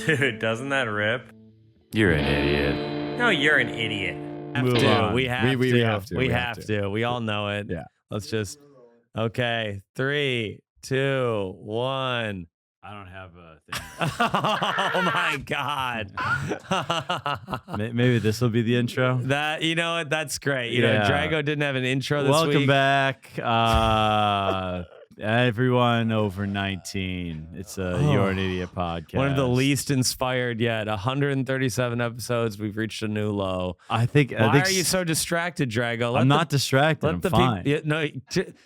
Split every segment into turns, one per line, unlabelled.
Dude, doesn't that rip?
You're an idiot.
No, you're an idiot.
Move on.
We have to.
We have to.
We have to. We all know it.
Yeah.
Let's just. Okay. 3, 2, 1.
I don't have a thing.
Oh my God.
Maybe this will be the intro.
That, you know what? That's great. You know,
Yeah.
Drago didn't have an intro this
Welcome
week.
back, everyone over 19. It's a You're an Idiot podcast.
One of the least inspired yet. 137 episodes. We've reached a new low.
I think.
Why are you so distracted, Drago?
I'm not distracted. I'm fine.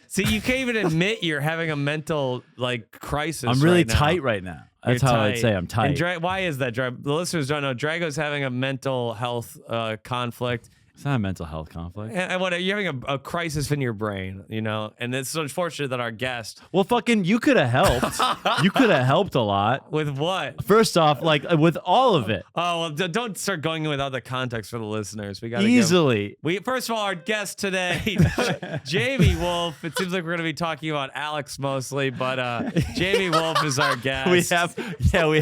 See, you can't even admit you're having a mental crisis.
I'm really
right now.
tight right now. That's
You're
how
tight.
I'd say I'm tight.
And why is that, Drago? The listeners don't know. Drago's having a mental health conflict.
It's not a mental health conflict.
And what, you're having a crisis in your brain, you know? And it's unfortunate that our guest.
Well, fucking, you could have helped. You could have helped a lot.
With what?
First off, with all of it.
Oh, well, don't start going in without the context for the listeners. We got to
easily.
First of all, our guest today, Jamie Wolf. It seems like we're going to be talking about Alex mostly, but Jamie Wolf is our guest.
We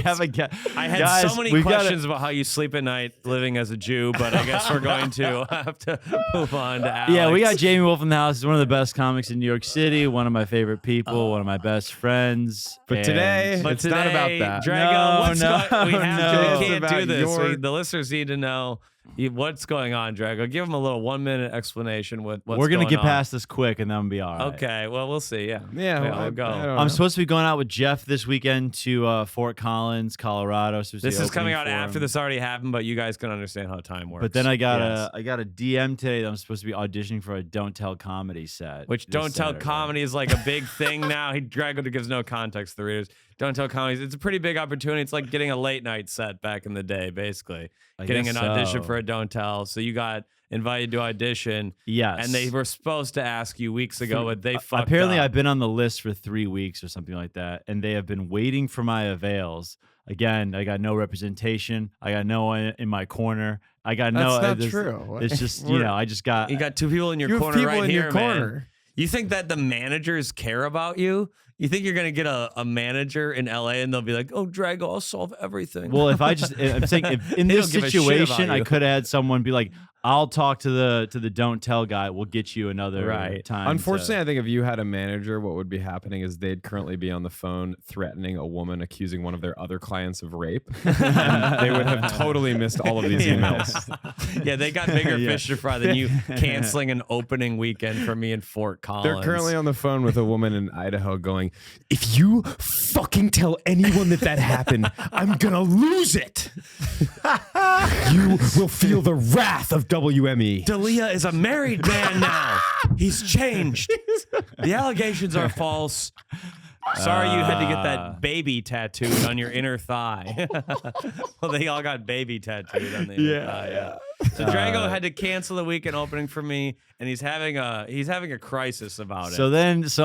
have a guest.
I had
Guys,
so many questions about how you sleep at night living as a Jew, but I guess we're going to have to move on to Alex.
Yeah, we got Jamie Wolf in the house. He's one of the best comics in New York City. One of my favorite people. One of my best friends.
But today,
But
it's not about that.
Drago, we
It's
can't do
about
this. The listeners need to know what's going on, Drago. Give them a little 1-minute explanation. We're
going to get past this quick, and then we'll be all right.
Okay, well, we'll see. Yeah,
Yeah,
we'll go.
I'm supposed to be going out with Geoff this weekend to Fort Collins, Colorado. So
This is coming out after this already happened, but you guys can understand how time works.
But then I got a DM today that I'm supposed to be auditioning for a Don't Tell comedy set.
Which Don't Tell comedy is like a big thing now. Drago gives no context to the readers. Don't Tell comedy. It's a pretty big opportunity. It's like getting a late night set back in the day, basically. Getting an audition for a Don't Tell. So you got invited to audition.
Yes.
And they were supposed to ask you weeks ago, but they fucked
Apparently,
up.
I've been on the list for 3 weeks or something like that, and they have been waiting for my avails. Again, I got no representation. I got no one in my corner. I got no.
That's not true.
It's just I just got.
You got 2 people in your
You have
corner
people
right
in
here,
your
man.
corner.
You think that the managers care about you? You think you're going to get a manager in LA and they'll be like, oh, Drago, I'll solve everything.
Well, I'm saying if in
They
this
don't give a shit about
situation, I
you.
could have had someone be like, I'll talk to the Don't Tell guy. We'll get you another time.
Unfortunately, I think if you had a manager, what would be happening is they'd currently be on the phone threatening a woman accusing one of their other clients of rape. And they would have totally missed all of these emails.
Yeah, they got bigger fish to fry than you canceling an opening weekend for me in Fort Collins.
They're currently on the phone with a woman in Idaho going, if you fucking tell anyone that happened, I'm gonna lose it. You will feel the wrath of WME.
Dalia is a married man now. He's changed. The allegations are false. Sorry you had to get that baby tattooed on your inner thigh. Well, they all got baby tattooed on the inner thigh. Yeah. So Drago had to cancel the weekend opening for me, and he's having a crisis about it.
So I'm
This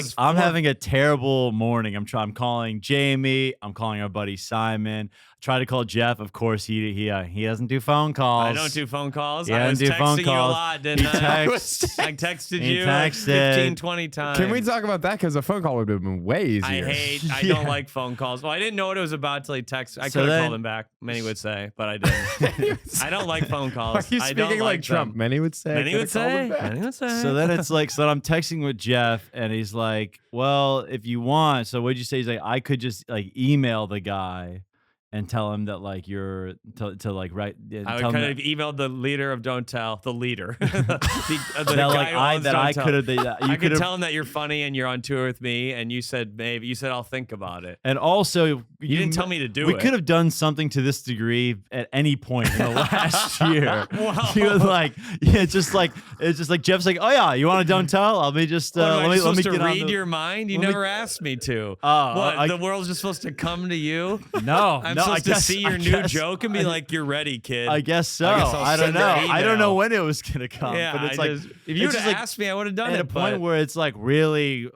is
I'm having a terrible morning. I'm calling Jamie. I'm calling our buddy Simon. Try to call Geoff. Of course, he doesn't do phone calls.
I don't do phone calls.
He
I was
doesn't do phone
texting you a
calls.
lot, didn't I? I texted you like 15, 20 times.
Can we talk about that? Because a phone call would have been way easier.
I don't like phone calls. Well, I didn't know what it was about till he texted. I could have called him back. Many would say, but I didn't. I don't like phone calls.
Are you
I don't
speaking like
them.
Trump? Many would say.
Many would say. Many would say.
So then it's like, so I'm texting with Geoff, and he's like, well, if you want. So what'd you say? He's like, I could just email the guy and tell him that you're to write.
I would kind of emailed the leader of Don't Tell, the leader.
I could have.
I could tell him that you're funny and you're on tour with me, and you said I'll think about it.
And also, you
didn't tell me to do it.
We could have done something to this degree at any point in the last year.
Wow.
He was like, it's just like Geoff's like, oh yeah, you want to Don't Tell? Let me just
let me
get
to
on
read your mind. You never asked me to.
Oh,
the world's just supposed to come to you?
No,
I'm supposed to see your new joke and be like, "You're ready, kid."
I guess so.
I
don't know.
send an
I don't
email.
know when it was gonna come.
Yeah,
but it's
if you would have asked me, I would have done
at
it.
a point where it's really,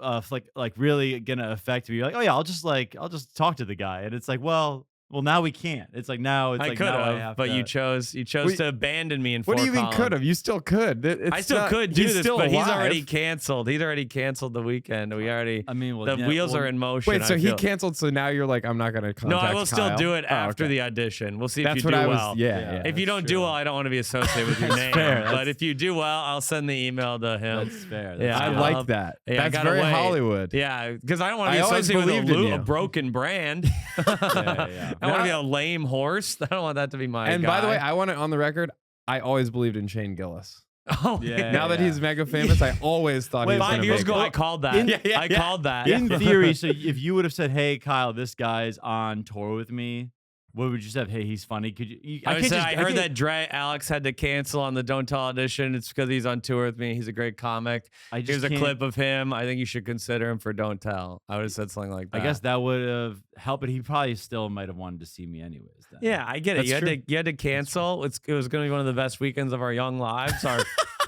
really gonna affect me. You're like, oh yeah, I'll just talk to the guy, and it's like, well, Well, now we can't. It's like now it's
I
like
could
now I
have,
have
but
to,
you chose to abandon me in
What do
four
you mean
columns.
could have? You still could.
I still could do
he's
this,
still
but he's
alive.
already canceled. He's already canceled the weekend. We already.
I mean, well,
the
yeah,
wheels
well,
are in motion.
Wait, so
I
he
feel.
canceled. So now you're like, I'm not going to contact
No, I will still
Kyle?
do it
Oh,
after
okay.
the audition. We'll see
That's
if you
what
do
I was.
well.
Yeah.
If you don't do well, I don't want to be associated with your name.
fair.
But if you do well, I'll send the email to him.
That's fair.
Yeah,
I
I'll-
like that.
Yeah, I
That's
gotta
very
wait.
Hollywood.
Yeah, because I don't want to
I
be
always
associated with
believed in
a
you.
broken brand.
yeah.
I don't want to be a lame horse. I don't want that to be my
And
guy.
by the way, I want it on the record. I always believed in Shane Gillis.
oh,
Yeah.
Now that he's mega famous, I always thought
Wait,
he was
5
gonna
years
make
ago,
it.
I called that. I called that.
In theory, so if you would have said, "Hey, Kyle, this guy's on tour with me," what would you say? Hey, he's funny. Could you?
I
can't just-
heard
can't-
that Alex had to cancel on the Don't Tell audition. It's because he's on tour with me. He's a great comic.
I just
Here's a
can't-
clip of him. I think you should consider him for Don't Tell. I would have said something like that.
I guess that would have helped, but he probably still might have wanted to see me anyways. Then.
Yeah, I get it.
That's
You had to cancel. It was going to be one of the best weekends of our young lives. Our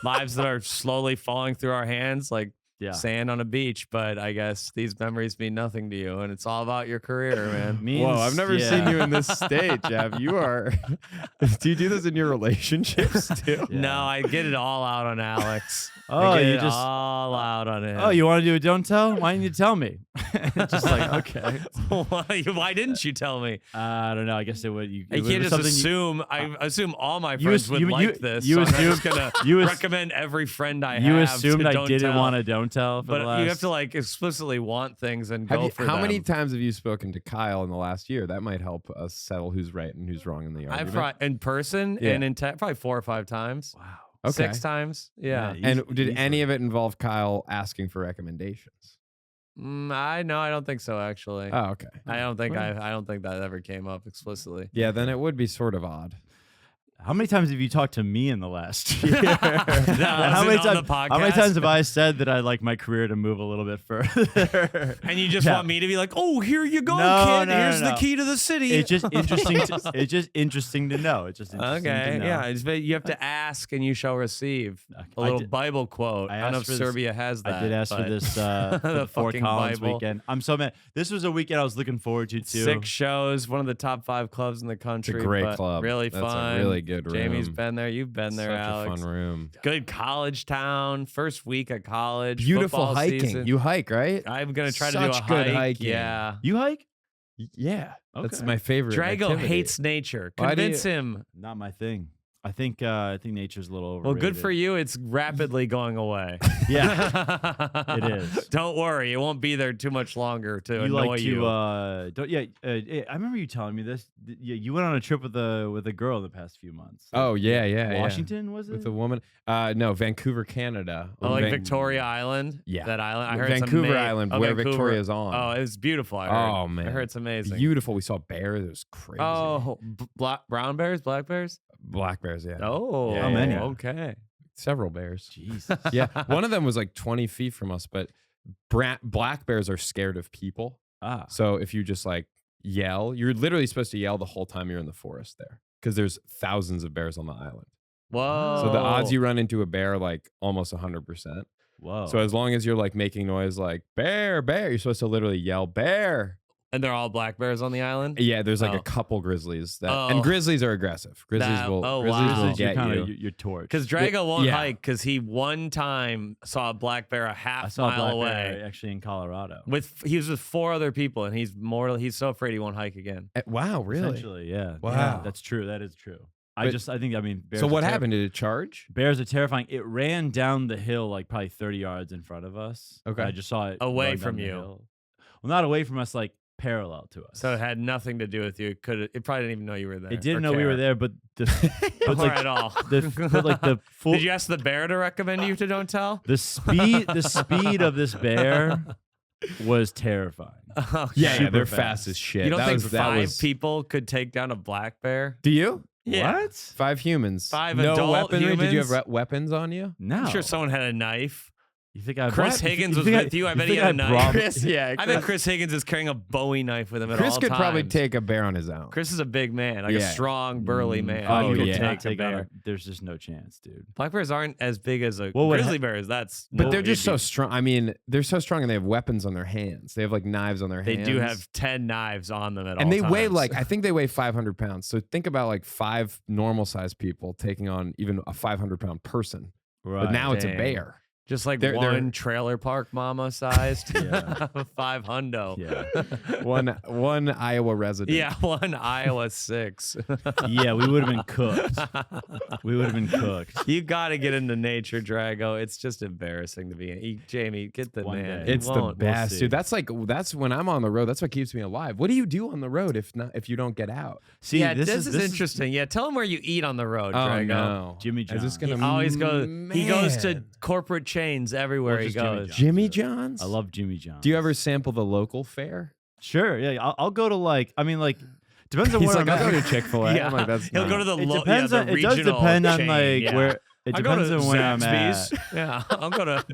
lives that are slowly falling through our hands like
Yeah.
sand on a beach. But I guess these memories mean nothing to you, and it's all about your career, man.
Whoa, I've never
yeah.
seen you in this state, Geoff. You are. Do you do this in your relationships too?
Yeah.
No, I get it all out on Alex.
Oh,
I get
you
it
just-
all out on him.
Oh, you want to do a don't tell? Why didn't you tell me? Just like, okay.
Why didn't you tell me?
I don't know. I guess it would. You
I can't just assume. I assume all my friends would like this.
you
so I'm not
assume-
just gonna
you as-
recommend every friend I
You
have.
assumed
to
I
don't
didn't
tell.
want to don't tell. For
But
the last...
you have to like explicitly want things and
Have
go
you,
for
how
them.
many times have you spoken to Kyle in the last year? That might help us settle who's right and who's wrong in the
I've
argument.
probably in person
Yeah.
and in probably 4 or 5 times.
Wow.
Okay.
6 times. Yeah.
And did
easily.
any of it involve Kyle asking for recommendations?
I don't think so actually.
Oh, okay.
I don't think
Well.
I don't think that ever came up explicitly.
Yeah, then it would be sort of odd.
How many times have you talked to me in the last year?
how
many
on the
how many
podcast?
times have I said that I'd like my career to move a little bit further?
And you just
Yeah.
want me to be like, "Oh, here you go,
No,
kid.
no,
Here's
no.
the key to the city."
It's just interesting. It's just interesting to know. It's just interesting
Okay,
to know.
yeah. You have to ask and you shall receive. A
I
little
did-
Bible quote.
I
I don't know
asked
if
for this-
Serbia has that.
I did ask for
but
this for
The
the Fort
fucking
Collins
Bible.
weekend. I'm so mad. This was a weekend I was looking forward to too.
6 shows, one of the top 5 clubs in the country.
great
but
club.
Really
That's a
fun.
really good
Jamie's
room.
been there. You've been there,
Such
Alex.
a fun room.
Good college town. First week of college.
Beautiful
football
hiking.
season.
You hike, right?
I'm gonna try to do a
Such good
hike.
hiking.
Yeah.
You hike?
Yeah, that's
Okay.
my favorite.
Drago
activity.
hates nature.
Why do
Convince
you-
him.
Not my thing. I think nature's a little overrated.
Well, good for you. It's rapidly going away.
Yeah, it is.
Don't worry. It won't be there too much longer to
You
annoy
like to
you.
don't I remember you telling me this. Yeah, you went on a trip with a girl in the past few months.
Oh yeah.
Washington was it?
With a woman. No, Vancouver, Canada.
Oh, like Victoria Island?
Yeah.
That island? I heard
Vancouver
it's
Island,
Oh,
where
Vancouver.
Victoria's on.
Oh, it was beautiful. I heard.
Oh, man.
I heard it's amazing.
Beautiful. We saw bears. It was crazy.
Oh, brown bears? Black bears?
Black bears. Yeah.
Oh,
Yeah, How many?
Okay.
Several bears.
Jesus.
Yeah. One of them was like 20 feet from us, but black bears are scared of people.
Ah.
So if you just like yell, you're literally supposed to yell the whole time you're in the forest there because there's thousands of bears on the island.
Whoa.
So the odds you run into a bear are like almost 100%.
Whoa.
So as long as you're like making noise like bear, you're supposed to literally yell bear.
And they're all black bears on the island?
Yeah, there's like
Oh.
a couple grizzlies that,
Oh.
and grizzlies are aggressive. Grizzlies
That-
will,
oh,
grizzlies
wow.
will
You're
get
kind
you.
of your torch.
Because Drago won't
Yeah.
hike because he one time saw a black bear a
I
half
saw a
mile
black
away.
bear actually in Colorado.
He was with 4 other people, and he's so afraid he won't hike again.
Wow, really?
Essentially, yeah.
Wow.
Yeah, that's true. That is true. I
But-
think bears
So
are
what happened? Did it charge?
Bears are terrifying. It ran down the hill like probably 30 yards in front of us.
Okay.
I just saw it
Away
run down
from
the
you.
hill. Well, not away from us, like parallel to us.
So it had nothing to do with you. It probably didn't even know you were there.
It didn't
or
know we were
care.
there, but
Or
like
at all.
the full
Did you ask the bear to recommend you to Don't Tell?
the speed of this bear was terrifying.
Okay.
Yeah,
Super
they're
fast.
fast as shit.
You don't
That
think
was- that
5
was-
people could take down a black bear?
Do you?
Yeah.
What?
5 humans.
5
no
adult
weaponry. Did you
humans?
have weapons on you?
No.
I'm sure someone had a knife.
You think I
Chris
brought,
Higgins
you
was
think
with you. I bet
think
he had a knife.
brought-
Chris, yeah.
I bet Chris Higgins is carrying a Bowie knife with him at
Chris
all
could
times.
probably take a bear on his own.
Chris is a big man, like a
Yeah.
strong, burly man.
Oh,
He could
yeah.
take a bear.
There's just no chance, dude.
Black bears aren't as big as a
What would
grizzly bears. That's
But
no,
they're just
it'd
so
be-
strong. I mean, they're so strong and they have weapons on their hands. They have like knives on their
They
hands.
do have 10 knives on them at all
and they
times.
weigh like, I think they weigh 500 pounds. So think about like 5 normal sized people taking on even a 500-pound person.
Right.
But now it's a
Dang.
bear.
just like
they're-
one trailer park mama sized.
Yeah.
5 hundo.
Yeah.
One Iowa resident.
Yeah, one Iowa 6.
Yeah, we would have been cooked. We would have been cooked.
You got to get into nature, Drago. It's just embarrassing to be in. Jamie, get the
One
man.
day.
It's
You
the
won't.
best,
see.
dude. That's when I'm on the road. That's what keeps me alive. What do you do on the road if you don't get out?
See,
Yeah, this is
this
interesting. Yeah, tell him where you eat on the road,
Oh
Drago.
no,
Jimmy
Is this
John.
gonna
He always goes. He goes to
Man.
corporate chains everywhere
Or
he
just Jimmy
goes.
John.
Jimmy John's?
I love Jimmy John.
Do you ever sample the local fare?
Sure. Yeah, I'll go to like. I mean, like, depends on
He's
where
like,
I'm
I'll go
at.
to Chick-fil-A.
Yeah,
I'm like, that's
he'll go to
not-
the
It
lo-
depends
yeah,
on.
the
It does
regional
depend on
chain,
like
yeah.
where. It
I'll go
depends
to
on where I'm at.
Zaxby's. Yeah, I'll go to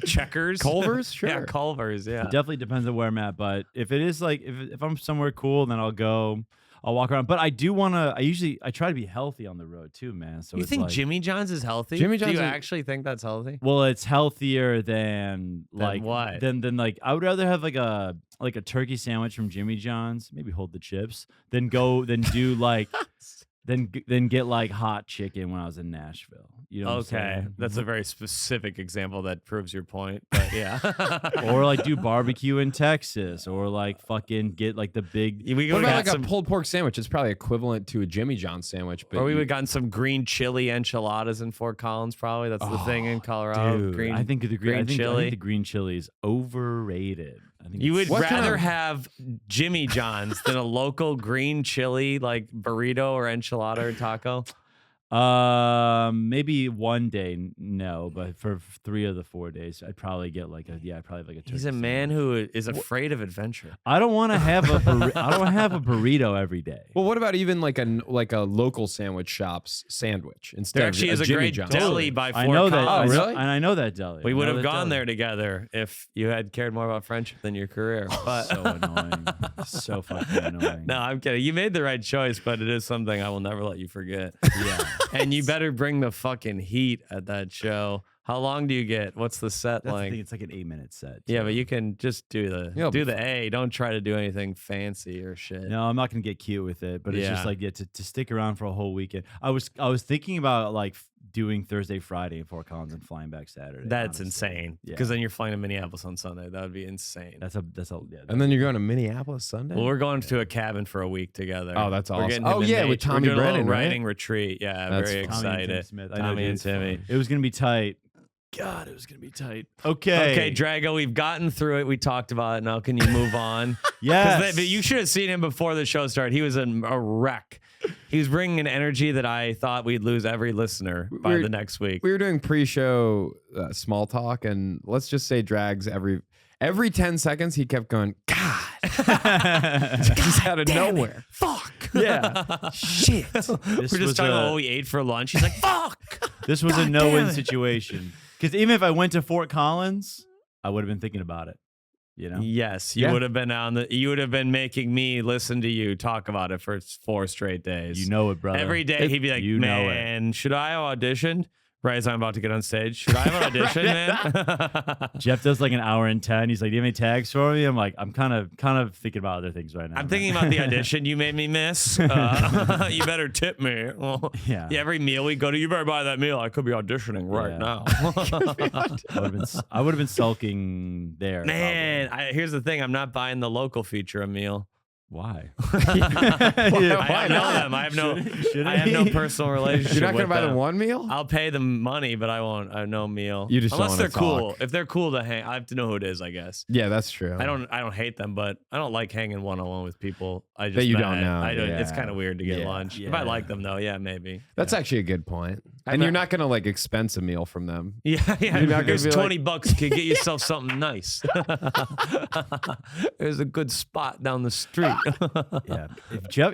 Checkers.
Culver's? Sure.
Yeah, Culver's. Yeah.
It definitely depends on where I'm at. But if it is like if I'm somewhere cool, then I'll go. I'll walk around. But I do want to. I try to be healthy on the road too, man. So
You
it's
think
like,
Jimmy John's is healthy?
Jimmy
Do
John's
you
is-
actually think that's healthy?
Well, it's healthier than like
what?
Than like I would rather have like a turkey sandwich from Jimmy John's, maybe hold the chips, than do like then get like hot chicken when I was in Nashville. You know what I'm
Okay,
saying?
that's a very specific example that proves your point. But yeah,
Or like do barbecue in Texas, or like fucking get like the big.
we
What
would
about
have
like
some,
a pulled pork sandwich? It's probably equivalent to a Jimmy John's sandwich. But
or we
you-
would have gotten some green chili enchiladas in Fort Collins. Probably that's the thing in Colorado.
dude,
Green,
I think the green
green
I think
chili.
the green chili is overrated. I think
You
it's-
would
What kind
rather
of-
have Jimmy John's than a local green chili like burrito or enchilada or taco.
Maybe one day no, but for 3 of the 4 days, I'd probably get like a turkey
He's a man who is afraid of adventure.
I don't want to have I don't have a burrito every day.
Well, what about even like a local sandwich shop's sandwich instead
There actually
of
is a
Jimmy
great
John's?
deli by Fort
I know that.
Collins.
Oh, really?
And I know that deli.
We
I
would
know
have
that
gone
deli.
there together if you had cared more about friendship than your career. But
So annoying. So fucking annoying.
no, I'm kidding. You made the right choice, but it is something I will never let you forget.
Yeah.
And you better bring the fucking heat at that show. How long do you get? What's the set
That's the
like?
thing. It's like an 8-minute set.
Yeah,
so-
but you can just do
Yeah,
the A. Don't try to do anything fancy or shit.
No, I'm not gonna get cute with it, but it's
Yeah.
just like to stick around for a whole weekend. I was thinking about like doing Thursday, Friday in Fort Collins and flying back Saturday.
That's
honestly.
insane.
Yeah.
Because then you're flying to Minneapolis on Sunday. That would be insane.
That's a yeah.
And then you're going to Minneapolis Sunday.
Well, we're going to a cabin for a week together.
Oh, that's
We're
awesome.
getting
Oh,
into
yeah, with
nature. We're
Tommy
doing a little
Brennan, right?
writing retreat. Yeah,
That's
very
fun.
Tommy and Tim
excited.
Smith. I know,
Tommy
dude,
and
it's
Timmy.
fun. It was gonna be tight. God, it was gonna be tight. Okay.
Okay, Drago, we've gotten through it. We talked about it. Now, can you move on? 'Cause
Yes.
but you should have seen him before the show started. He was a wreck. He was bringing an energy that I thought we'd lose every listener by
We're-
the next week.
We were doing pre-show small talk, and let's just say Drags every 10 seconds he kept going, God, just out of nowhere.
Fuck.
Yeah, shit.
This
We're just
was
talking about
a-
what we ate for lunch. He's like, fuck.
This was a
God
no-win
damn it.
situation. Because even if I went to Fort Collins, I would have been thinking about it. You know.
Yes, you
Yeah.
would have been you would have been making me listen to you talk about it for 4 straight days.
You know it, brother.
Every day he'd be like,
You know it.
man, should I audition? Right as I'm about to get on stage. Should I have an audition, man?
Jeff does like an hour and 10. He's like, "Do you have any tags for me?" I'm like, "I'm kind of thinking about other things right now."
I'm
man."
thinking about the audition you made me miss. You better tip me. Well,
Yeah.
Every meal we go to, you better buy that meal. I could be auditioning right
Yeah.
now.
I would have been sulking there.
Man, here's the thing. I'm not buying the local feature a meal.
Why?
I
Why
don't know
not?
them. I have no.
Shouldn't
I have no
he?
personal relationship.
You're not
going
going to
to
buy the one meal?
I'll pay them money, but I won't. I have no meal.
You just don't
unless
wanna
they're cool.
talk.
If they're cool to hang, I have to know who it is. I guess.
Yeah, that's true.
I don't hate them, but I don't like hanging one-on-one with people. I just
you
met.
don't know,
I don't. It's
yeah.
kind of weird to get
Yeah.
lunch. If I like them, though, yeah, maybe.
That's actually a good point. And you're not gonna like expense a meal from them.
Yeah.
You're not gonna
Here's
be like-
$20 to get yourself something nice. There's a good spot down the street.
Yeah.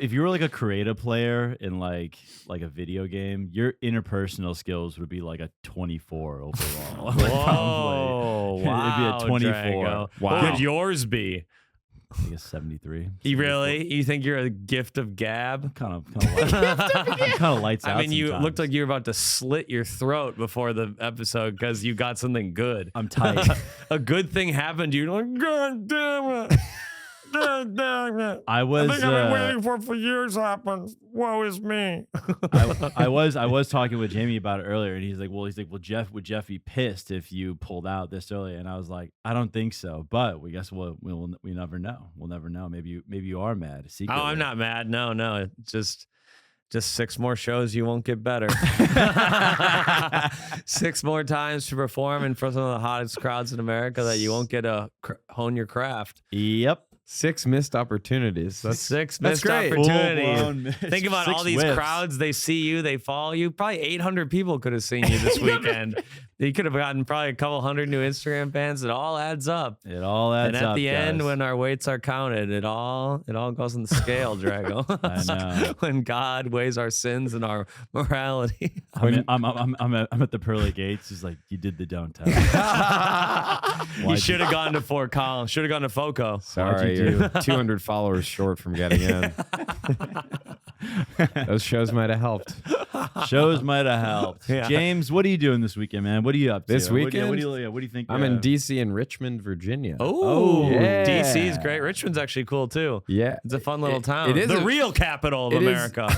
If you were like a creative player in like a video game, your interpersonal skills would be like a 24 overall. Like,
Whoa! Wow,
It'd be a 24.
Drago.
Wow.
What would yours be?
I think it's 73.
You really? You think you're a gift of gab?
Kind of lights out.
I mean, you
sometimes.
looked like you were about to slit your throat before the episode because you got something good.
I'm tight.
A good thing happened to you. You're like, God damn it. God damn it.
I was.
I think I've been waiting for years happen. Woe is me.
I was talking with Jamie about it earlier, and he's like, well, would Geoff be pissed if you pulled out this early? And I was like, I don't think so, but we never know. We'll never know. Maybe you are mad. Secretly.
Oh, I'm not mad. No. It's just 6 more shows. You won't get better. 6 more times to perform in front of some of the hottest crowds in America that you won't get to hone your craft.
Yep.
6 missed opportunities. That's
6
that's
missed
great.
opportunities. Think about
6
all these
whiffs.
crowds. They see you. They follow you. Probably 800 people could have seen you this weekend. You could have gotten probably a couple hundred new Instagram fans. It all adds up.
It all adds
And at
up,
the end,
guys.
when our weights are counted, it all goes on the scale, Drago.
I know.
When God weighs our sins and our morality.
I'm at the pearly gates. He's like, you did the don't tell.
You should have gone to Fort Collins. Should have gone to FOCO.
sorry, you're 200 followers short from getting in. Those shows might have helped.
Shows might have helped.
Yeah.
James, what are you doing this weekend, man? What are you up to?
This weekend?
What do you think?
I'm in DC and Richmond, Virginia.
Oh,
yeah.
DC is great. Richmond's actually cool too.
Yeah.
It's a fun little town.
It is
the real capital of
it is-
America.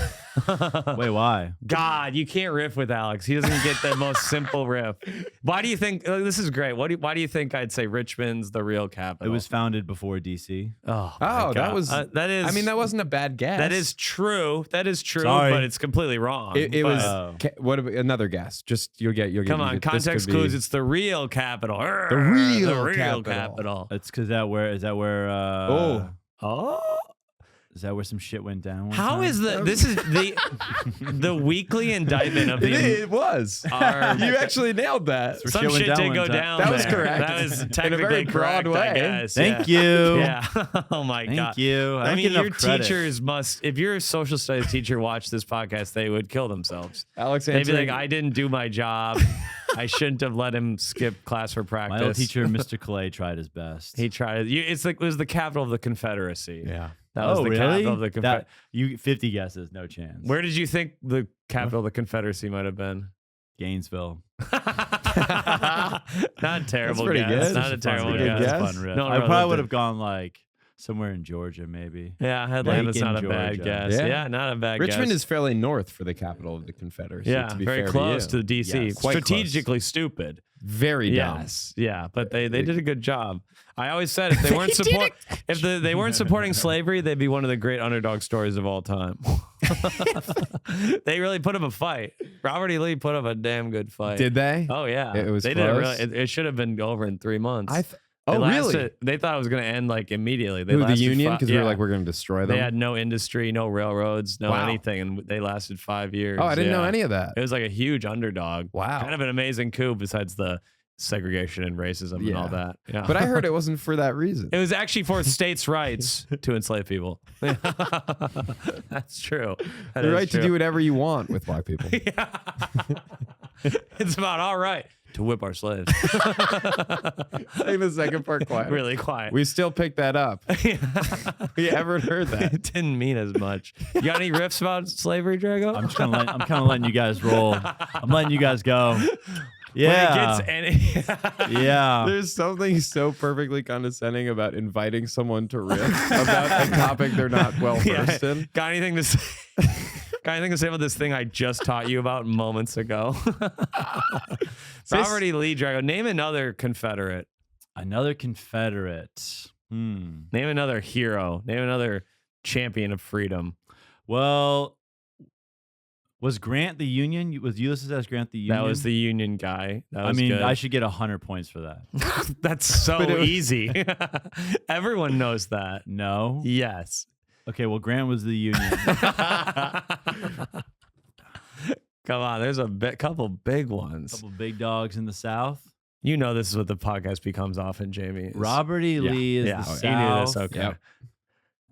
Wait, why?
God, you can't riff with Alex. He doesn't get the most simple riff. Why do you think this is great? Why do you think I'd say Richmond's the real
It
capital?
was founded before DC.
Oh, my
Oh, that
God.
was.
that is.
I mean, that wasn't a bad guess.
that is true. That is true.
Sorry.
But it's completely wrong.
It
But-
was.
Oh.
What about another guess? Just you'll get.
Come
you
on,
get- this
context
could be-
clues. It's the real capital.
The real
the real
capital.
capital.
It's because is that where
Oh.
Oh.
is that where some shit went down? one
How
time?
is this is the weekly indictment of the
It was.
Our-
You actually nailed that.
Some
some
shit went
shit
down
did
one
go
time.
down.
That was
there.
correct.
That was
In a
technically
very broad
correct, I
way.
guess.
Thank
yeah.
you.
Yeah. Oh my
Thank
God.
you. I
I
don't
mean,
get enough
your
credit.
teachers must. If your social studies teacher watched this podcast, they would kill themselves.
Alex
They'd be
answering.
like, "I didn't do my job. I shouldn't have let him skip class for practice."
My old teacher, Mr. Clay, tried his best.
He tried. It's like it was the capital of the Confederacy.
Yeah.
That was the
really?
capital of the Confederacy.
You 50 guesses, no chance.
Where did you think the capital of the Confederacy might have been?
Gainesville.
Not terrible
pretty
guess.
good.
Not a
That's a
terrible
good
guess.
guess.
Fun riff.
No,
I
no,
probably
no,
would have gone like somewhere in Georgia, maybe.
Yeah, Atlanta's
Macon,
not a bad
Georgia.
guess.
Yeah.
Yeah, not a bad
Richmond
guess.
is fairly north for the capital of the Confederacy.
Yeah,
to be
very
fair
close
to,
to
you.
DC.
Yes, quite
Strategically stupid.
Very dumb.
Yes, yeah, but they did a good job. I always said if they weren't they weren't supporting slavery, they'd be one of the great underdog stories of all time. They really put up a fight. Robert E. Lee put up a damn good fight.
Did they?
Oh yeah,
It was
they did it
close?
really. It should have been over in 3 months.
Oh, really?
They thought it was going to end like immediately. They
Who, the
lasted
Union? Because we
yeah.
were like, we're going to destroy them.
They had no industry, no railroads, no
Wow.
anything, and they lasted 5 years.
Oh, I didn't know
Yeah.
any of that.
It was like a huge underdog.
Wow.
Kind of an amazing coup besides the segregation and racism and all that. Yeah.
But I heard it wasn't for that reason.
it was actually for states' rights to enslave people. That's true. That
The
is
right to
true.
do whatever you want with black people.
It's about all right to whip our slaves.
Say the second part quiet.
Really quiet.
We still picked that up. We ever heard that?
It didn't mean as much. You got any riffs about slavery, Drago?
I'm kind of letting you guys roll. I'm letting you guys go. Yeah.
When it gets any
Yeah.
There's something so perfectly condescending about inviting someone to riff about a topic they're not well versed in.
Got anything to say? Got anything to say about this thing I just taught you about moments ago? Robert E. Lee, Drago. Name another Confederate.
Another Confederate.
Name another hero. Name another champion of freedom.
Well, was Grant the Union? Was Ulysses S. Grant the Union?
That was the Union guy. That
I
was
mean,
good.
I should get 100 points for that.
That's so
But it was-
easy. Everyone knows that.
No.
Yes.
Okay. Well, Grant was the Union.
Come on, there's a couple big ones.
Couple big dogs in the South.
You know this is what the podcast becomes often, Jamie.
Robert E. Lee is the
he
South.
knew this. Okay.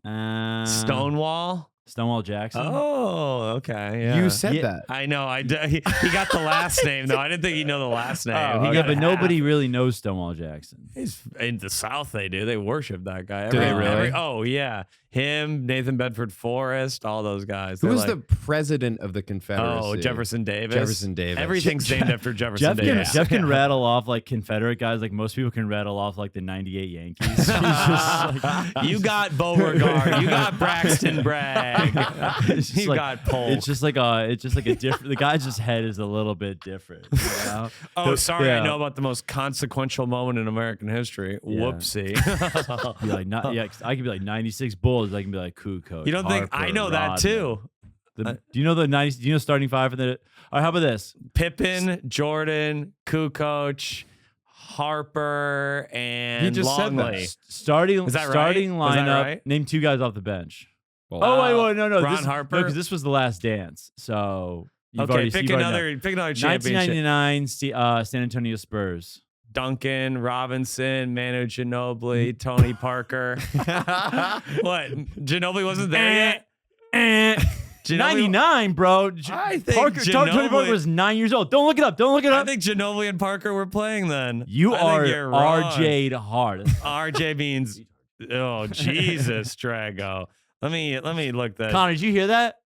Yep.
Stonewall.
Stonewall Jackson.
Oh, okay. Yeah.
You said that.
I know. He got the last name though. I didn't think he'd know the last name.
Oh, yeah, but nobody really knows Stonewall Jackson.
He's in the South. They do. They worship that guy.
Do they really?
Oh yeah, him, Nathan Bedford Forrest, all those guys.
Who
They're
was
like,
the president of the Confederacy?
Oh, Jefferson Davis.
Jefferson Davis.
Everything's named after Jefferson Davis.
Jeff can rattle off like Confederate guys, like most people can rattle off like the '98 Yankees. He's just like,
You got Beauregard. You got Braxton Bragg. You got Polk.
it's just like a different. The guy's just head is a little bit different. You know?
Oh, sorry.
Yeah.
I know about the most consequential moment in American history.
Yeah.
Whoopsie.
Be like, not, yeah, I can be like 96 Bulls. I can be like Cool Coach.
You don't think I know that too?
Do you know the 90s? Do you know starting five for the? All right, how about this?
Pippen, Jordan, Kukoc, Harper, and
He just said that.
Longley.
Starting
Is that right?
starting
Is that
lineup.
right?
Name two guys off the bench.
Well,
Oh wait, no.
Ron
this,
Harper?
No, because this was the last dance. So you've
Okay,
already,
pick
you've already
another championship.
1999 San Antonio Spurs.
Duncan Robinson, Manu Ginobili, Tony Parker. What? Ginobili wasn't there yet? Ginobili-
99, bro.
I think
Tony Parker
Ginobili-
was 9 years old. Don't look it up.
I think Ginobili and Parker were playing then.
You
I
are
think you're wrong.
RJ'd hard.
RJ means, oh Jesus, Drago. Let me look that.
Connor, did you hear that?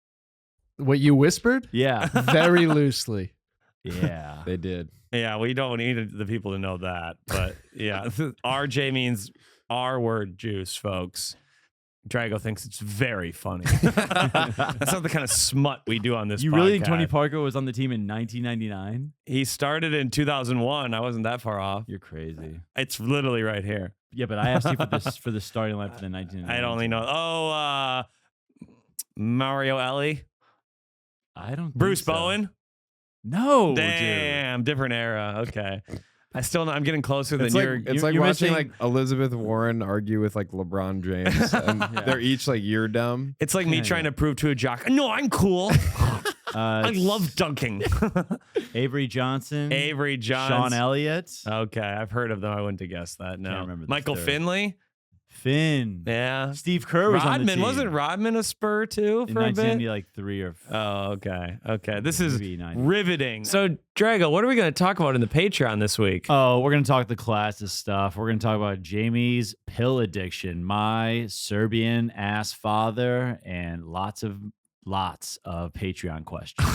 What you whispered?
Yeah.
Very loosely.
Yeah.
they did.
Yeah, we don't need the people to know that, but yeah, RJ means R word juice, folks. Drago thinks it's very funny. That's not the kind of smut we do on this.
You
podcast.
really think Tony Parker was on the team in 1999?
He started in 2001. I wasn't that far off.
You're crazy.
It's literally right here.
Yeah, but I asked you for the starting line for the 1999.
I only know. Oh, Mario Ellie,
I don't.
Bruce
think so.
Bowen.
No,
Damn, different era. Okay, I'm getting closer than
It's like,
you're.
it's like
you're
watching
missing-
like Elizabeth Warren argue with like LeBron James, and they're each like, "You're dumb."
It's like me
Yeah,
trying
yeah.
to prove to a jock, no, I'm cool. I
It's
love dunking.
Avery Johnson,
Avery Johnson.
Sean Elliott,
Okay, I've heard of them. I wouldn't have guessed that. No.
Can't remember the
Michael
third.
Finley.
Finn,
Yeah.
Steve Kerr was on the
Rodman.
team.
Wasn't Rodman a Spur too
in
for a bit?
1993 or
Oh, okay. Okay. This is
maybe 90.
riveting. So, Drago, what are we going to talk about in the Patreon this week?
Oh, we're going to talk the classes stuff. We're going to talk about Jamie's pill addiction, my Serbian ass father, and lots of Patreon questions.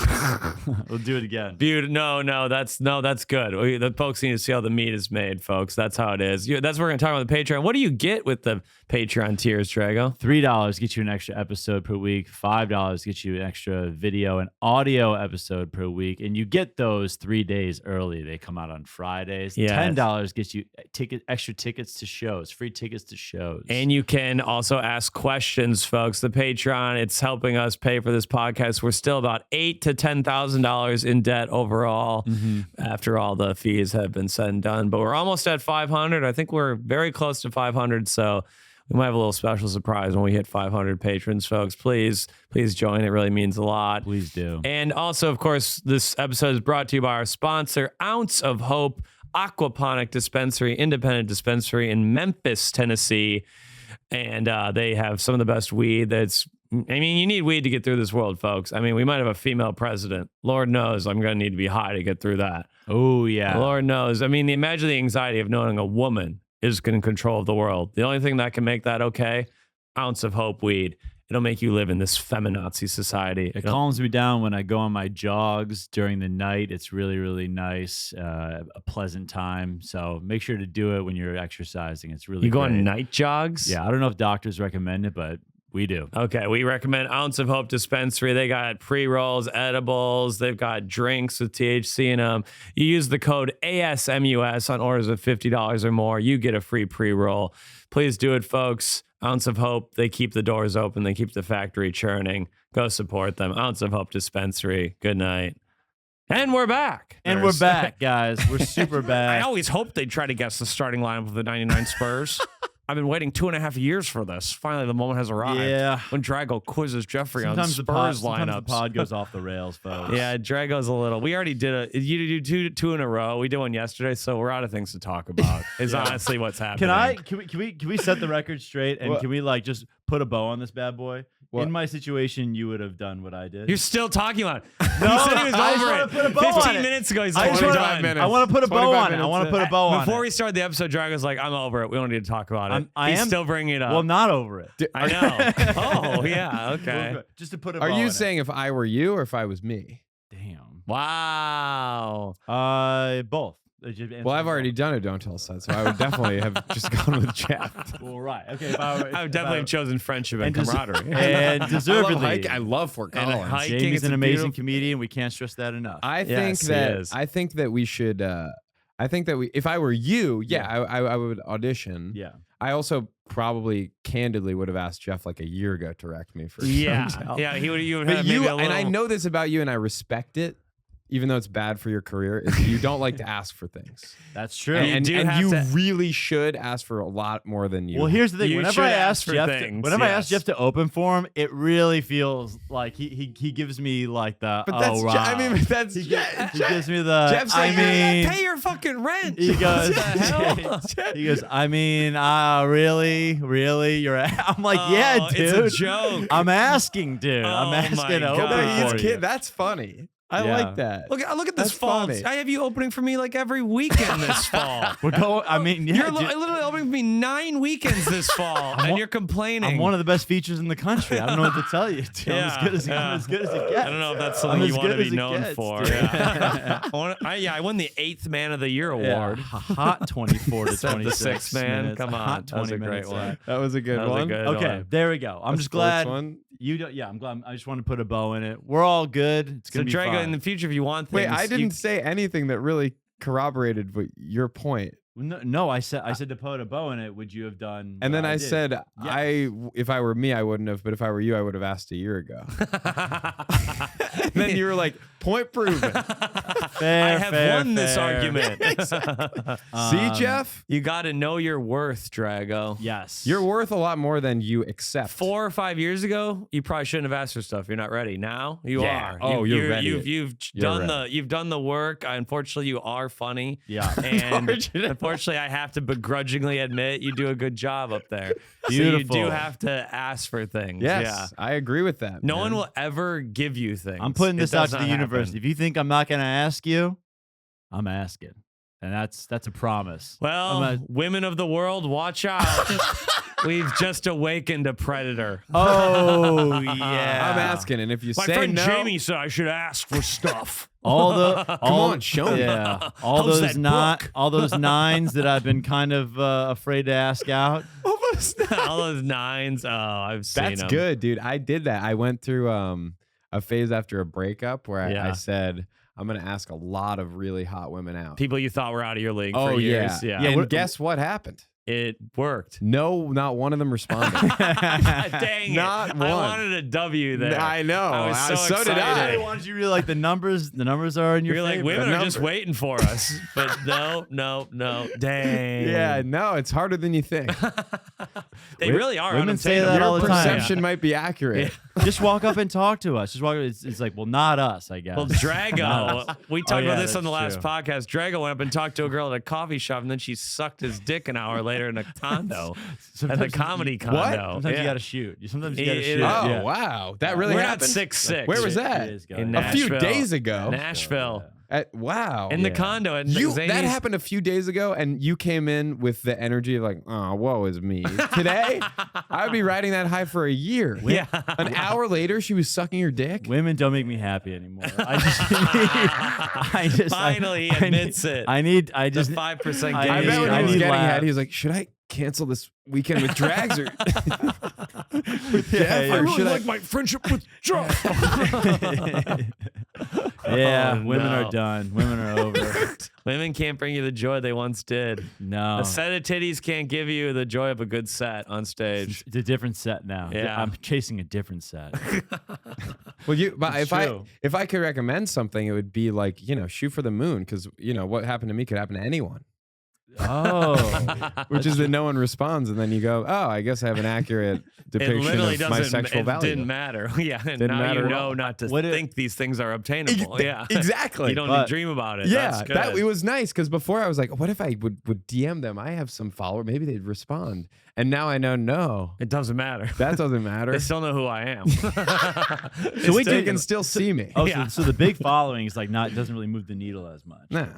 We'll do it again.
No, that's good. The folks need to see how the meat is made, folks. That's how it is. That's what we're going to talk about the Patreon. What do you get with the Patreon tiers, Drago?
$3 gets you an extra episode per week. $5 gets you an extra video and audio episode per week. And you get those 3 days early. They come out on Fridays.
Yes.
$10 gets you extra tickets to shows, free tickets to shows.
And you can also ask questions, folks. The Patreon, it's helping us pay for this podcast. We're still about $8,000 to $10,000 in debt overall after all the fees have been said and done. But we're almost at 500. I think we're very close to 500. So we might have a little special surprise when we hit 500 patrons, folks. Please join. It really means a lot.
Please do.
And also, of course, this episode is brought to you by our sponsor, Ounce of Hope Aquaponic Dispensary, independent dispensary in Memphis, Tennessee. And they have some of the best weed you need weed to get through this world, folks. I mean, we might have a female president. Lord knows I'm going to need to be high to get through that.
Oh, yeah.
Lord knows. I mean, imagine the anxiety of knowing a woman is in control of the world. The only thing that can make that okay, Ounce of Hope weed. It'll make you live in this feminazi society.
It calms me down when I go on my jogs during the night. It's really, really nice, a pleasant time. So make sure to do it when you're exercising. It's really
You go
great.
on night jogs?
Yeah, I don't know if doctors recommend it, but we do.
Okay, we recommend Ounce of Hope Dispensary. They got pre-rolls, edibles. They've got drinks with THC in them. You use the code ASMUS on orders of $50 or more. You get a free pre-roll. Please do it, folks. Ounce of Hope. They keep the doors open. They keep the factory churning. Go support them. Ounce of Hope Dispensary. Good night. And we're back.
And we're back, guys. We're super
I
back.
always hoped they'd try to guess the starting lineup of the 99 Spurs. I've been waiting 2.5 years for this. Finally, the moment has arrived.
Yeah.
When Drago quizzes Jeffrey on
Sometimes
Spurs
sometimes the
lineups.
pod goes off the rails, folks.
Yeah, Drago's a little. We already did you do two in a row. We did one yesterday, so we're out of things to talk about. Is honestly what's happening.
Can we set the record straight and
What?
can we like just put a bow on this bad boy?
What?
In my situation, you would have done what I did.
You're still talking about it.
No,
He said he was
I just
over
wanna
it.
put a bow on
15
it.
minutes ago, he's
I
like,
just
we're
wanna-
done.
25 minutes.
I want to put a bow
25
on it. I want to
minutes
put a bow on it.
Before we started the episode, Drago's like, I'm over it. We don't need to talk about it.
I
He's
am
still bringing it up.
Well, not over it.
I know. Oh, yeah. Okay.
Just to put a bow
Are
on
you
it.
saying if I were you or if I was me?
Damn.
Wow.
Both.
Well, I've already done a don't tell set, so I would definitely have just gone with Geoff.
Well, right. Okay. If
I would definitely have chosen friendship and
and
camaraderie.
and deservedly.
I love Fort
And
Collins.
hiking,
Jamie's
it's
an
a
amazing
beautiful-
comedian. We can't stress that enough.
I
Yes,
think
he
that
is.
I think that we should. I think that we. If I were you, I would audition.
yeah.
I also probably candidly would have asked Geoff like a year ago to direct me for.
Yeah.
Don't Tell.
Yeah. You would
But
have
you
maybe a little.
and I know this about you, and I respect it, even though it's bad for your career. Is you don't like to ask for things,
That's true.
And you
and
do
and
have
you
to-
really should ask for a lot more than you.
Well, here's the thing.
You
Whenever
should
I
ask
ask
for
Geoff,
things,
whenever I ask
yes.
Geoff to open for him, it really feels like he gives me like the
But that's.
wow.
I mean, that's.
he gives me the.
Geoff's
I
like,
mean,
pay your fucking rent.
he goes.
What the hell?
he goes. I mean, really, you're. I'm like,
Oh,
yeah, dude.
It's a joke.
I'm asking, dude.
Oh
I'm asking
my
to
God.
open
No, he's
for
kid.
you.
That's funny. I
Yeah.
like that.
Look at this
That's
fall.
funny.
I have you opening for me like every weekend this fall.
We're going. I mean, yeah,
You're
dude,
literally opening for me 9 weekends this fall, and you're complaining.
I'm one of the best features in the country. I don't know what to tell you. Dude. I'm as good as it gets.
I don't know if that's
I'm
something
as
you want to
good
be
as it
known
gets,
for.
dude.
Yeah. I won the 8th Man of the Year award.
Yeah, hot 24 to
Except the
26
sixth man.
minutes.
Come on,
Hot
that was
20
a great
minutes.
one.
That was a good
That was a
one.
good
Okay,
one.
there we go. I'm
A
just
sports
glad
one.
you don't. Yeah, I'm glad. I just want to put a bow in it. We're all good. It's
So
gonna be
Drago,
fine.
in the future, if you want things,
Wait, I didn't say anything that really corroborated your point.
No, I said to put a bow in it. Would you have done?
And
what
then I
did?
said, if I were me, I wouldn't have. But if I were you, I would have asked a year ago. And then you were like, point proven.
Fair,
I have
fair,
won this
fair.
argument.
See, Geoff?
You got to know your worth, Drago.
Yes,
You're worth a lot more than you accept.
4 or 5 years ago, you probably shouldn't have asked for stuff. You're not ready. Now you
Yeah.
are.
Oh, you're ready.
You've done the work. Unfortunately, you are funny.
Yeah.
And unfortunately, I have to begrudgingly admit you do a good job up there. So
Beautiful.
you do have to ask for things.
Yes,
Yeah.
I agree with that.
No
man.
one will ever give you things.
I'm putting
It
this out
does
to the
not
universe.
happen.
If you think I'm not gonna ask you, I'm asking, and that's a promise.
Well,
I'm not-
women of the world, watch out. We've just awakened a predator.
Oh yeah.
I'm asking, and if you
My
say
friend
no,
Jamie said I should ask for stuff.
come on, show me.
Yeah, all
How's
those
that book?
all those nines that I've been kind of afraid to ask out.
All those 9s. Oh, I've seen
That's
them.
good, dude. I did that. I went through a phase after a breakup where
Yeah.
I said I'm gonna ask a lot of really hot women out.
People you thought were out of your league
Oh
for years.
yeah,
Yeah.
And guess what happened?
It worked.
No, not one of them responded.
Dang
Not
it.
one.
I wanted a W there.
I know.
I was so
so did
excited.
I wanted you to realize the numbers. The numbers are in your
You're like,
favor.
women are just
number.
waiting for us. But no. Dang.
Yeah, no, it's harder than you think.
They really are.
women say
unobtainable.
that all
Your
the time.
perception might be accurate.
Just walk up and talk to us. Just walk. It's like, well, not us, I guess.
Well, Drago, we talked
yeah,
about this on the
that's
last
true.
podcast. Drago went up and talked to a girl at a coffee shop, and then she sucked his dick an hour later in a condo. At the
Sometimes
comedy condo.
Sometimes
Yeah.
you gotta shoot. Sometimes you
It-
gotta
it
shoot.
is.
Oh
Yeah.
wow, that really
We're
happened.
not 6'6".
Where was
It
that?
is, guys.
In
A few
Nashville.
days ago.
Nashville.
Wow.
In the
Yeah.
condo at
You
Zany's.
that happened a few days ago, and you came in with the energy of like, oh, woe is me. Today, I would be riding that high for a year.
Yeah.
An hour later, she was sucking your dick.
Women don't make me happy anymore. I just
Finally, he admits it.
I need. I
The
just.
5%
I
gay.
I
need-
bet when
I
he was
need
getting
laughs.
head, he was like, should I cancel this weekend with Drags or with Geoff,
yeah.
or should I?
my friendship with Geoff.
Yeah,
Oh,
women
no.
are done. Women are over.
Women can't bring you the joy they once did.
No,
A set of titties can't give you the joy of a good set on stage.
it's a different set now.
Yeah.
I'm chasing a different set.
Well, but
It's
if
true.
I could recommend something, it would be like shoot for the moon because what happened to me could happen to anyone.
Oh,
which is that no one responds, and then you go, "Oh, I guess I have an accurate
It
depiction
literally
of my
doesn't.
sexual
It
value."
didn't matter. Yeah, and
Didn't
now
matter
you
at
know
all.
not to
What if-
think these things are obtainable. Yeah,
exactly.
You don't
But-
even dream about it.
Yeah,
That's good.
that it was nice because before I was like, "What if I would DM them? I have some follower. Maybe they'd respond." And now I know, no,
It doesn't matter.
that doesn't matter.
They still know who I am.
So wait,
They
dude,
can still see me.
oh,
Yeah.
so the big following is like not doesn't really move the needle as much.
No,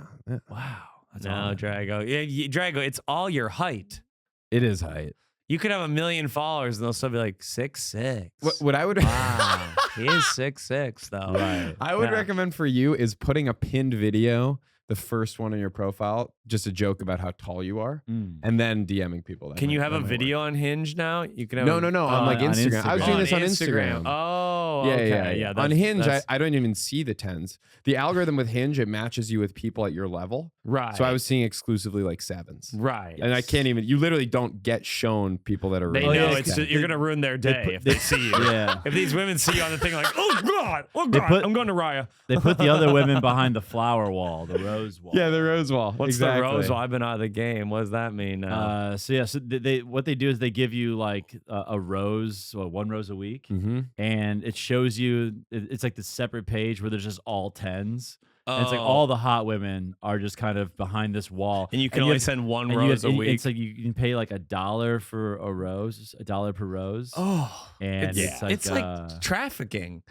Wow, that's
No,
all.
Drago. Yeah, Drago. It's all your height.
it is height.
You could have 1 million followers and they'll still be like 6'6".
What I would
Wow, he is 6'6" though.
Right.
I would
Yeah.
recommend for you is putting a pinned video, the first one on your profile, just a joke about how tall you are,
Mm.
and then DMing people.
Can you have a video on Hinge now? You can have
No,
a-
no, no. On like
on
Instagram. I was
Instagram.
doing
on
this on Instagram.
Oh,
yeah,
okay.
yeah. On
that's-
Hinge,
that's-
I don't even see the tens. The algorithm with Hinge, it matches you with people at your level.
right.
So I was seeing exclusively like sevens.
right.
And I can't even, you literally don't get shown people that are
They
really
know
yeah,
it's
skinny.
you're gonna ruin their day
put-
if they see you.
Yeah,
If these women see you on the thing, like, oh god,
They put-
I'm going to Raya.
they put the other women behind the flower wall, the rose wall.
Yeah, the rose wall.
What's
exactly.
the rose? Well, I've been out of the game. What does that mean now?
So they what they do is they give you like a rose, well, 1 rose a week,
Mm-hmm.
and it shows you. It's like the separate page where there's just all tens. And it's like
Oh.
all the hot women are just kind of behind this wall,
and you can
you
only
have-
send one
and you
rose
have-
a
and
week.
It's like you can pay like $1 for a rose, $1 per rose.
oh,
and it's like,
trafficking.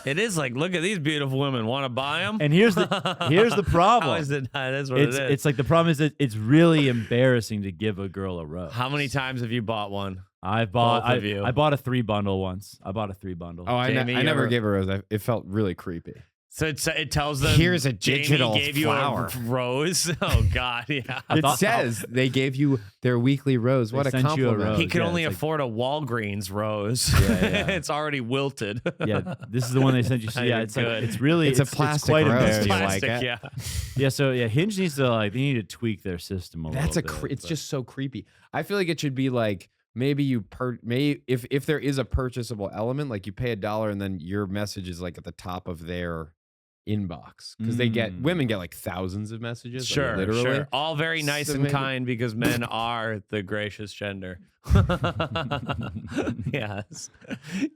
It is like, look at these beautiful women. Want to buy them?
and here's the problem.
How is it? That is what
It's
it is.
it's like the problem is that it's really embarrassing to give a girl a rose.
How many times have you bought one?
I bought
Both of you.
I bought a 3 bundle once. I bought a 3 bundle.
Oh, I
Jamie,
never
you're-
gave a rose. It felt really creepy.
So it tells them
Here's a
Jamie
digital
gave you
flower.
a rose. Oh God, yeah.
It
thought-
says they gave you their weekly rose.
They
What a
sent you a
compliment.
rose.
He could
yeah,
only
it's like-
afford a Walgreens rose.
yeah.
It's already wilted.
Yeah, this is the one they sent you. So yeah,
You're
it's like
good.
it's really
It's a plastic
quite
rose.
embarrassing.
Do you like
Plastic,
it?
yeah.
Yeah, so yeah, Hinge needs to they need to tweak their system a
That's
little bit.
it's
but-
just so creepy. I feel like it should be like maybe you if there is a purchasable element, like you pay $1 and then your message is like at the top of their inbox because women get like thousands of messages. like,
Sure,
literally.
sure. All very nice
So
and
maybe-
kind because men are the gracious gender. Yes.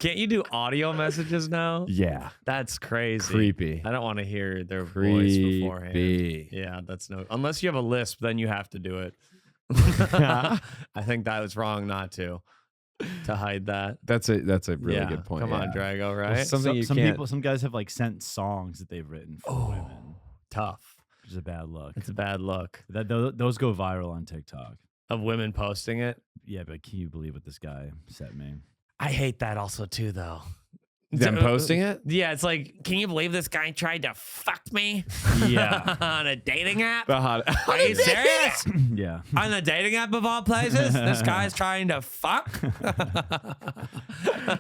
Can't you do audio messages now?
Yeah,
That's crazy.
creepy.
I don't want to hear their voice beforehand.
Creepy.
Yeah, that's no. Unless you have a lisp, then you have to do it. I think that was wrong not to hide that.
That's a really
Yeah,
good point.
Come on,
yeah.
Drago, right?
something you can't.
some guys have like sent songs that they've written for women,
Tough.
which is a bad look.
It's a bad look
Those go viral on TikTok.
of women posting it.
Yeah, but can you believe what this guy sent me?
I hate that also too, though.
Them posting it?
Yeah, it's like, can you believe this guy tried to fuck me?
Yeah.
On a dating app?
The hot.
Are you serious?
Yeah.
On the dating app of all places? This guy's trying to fuck?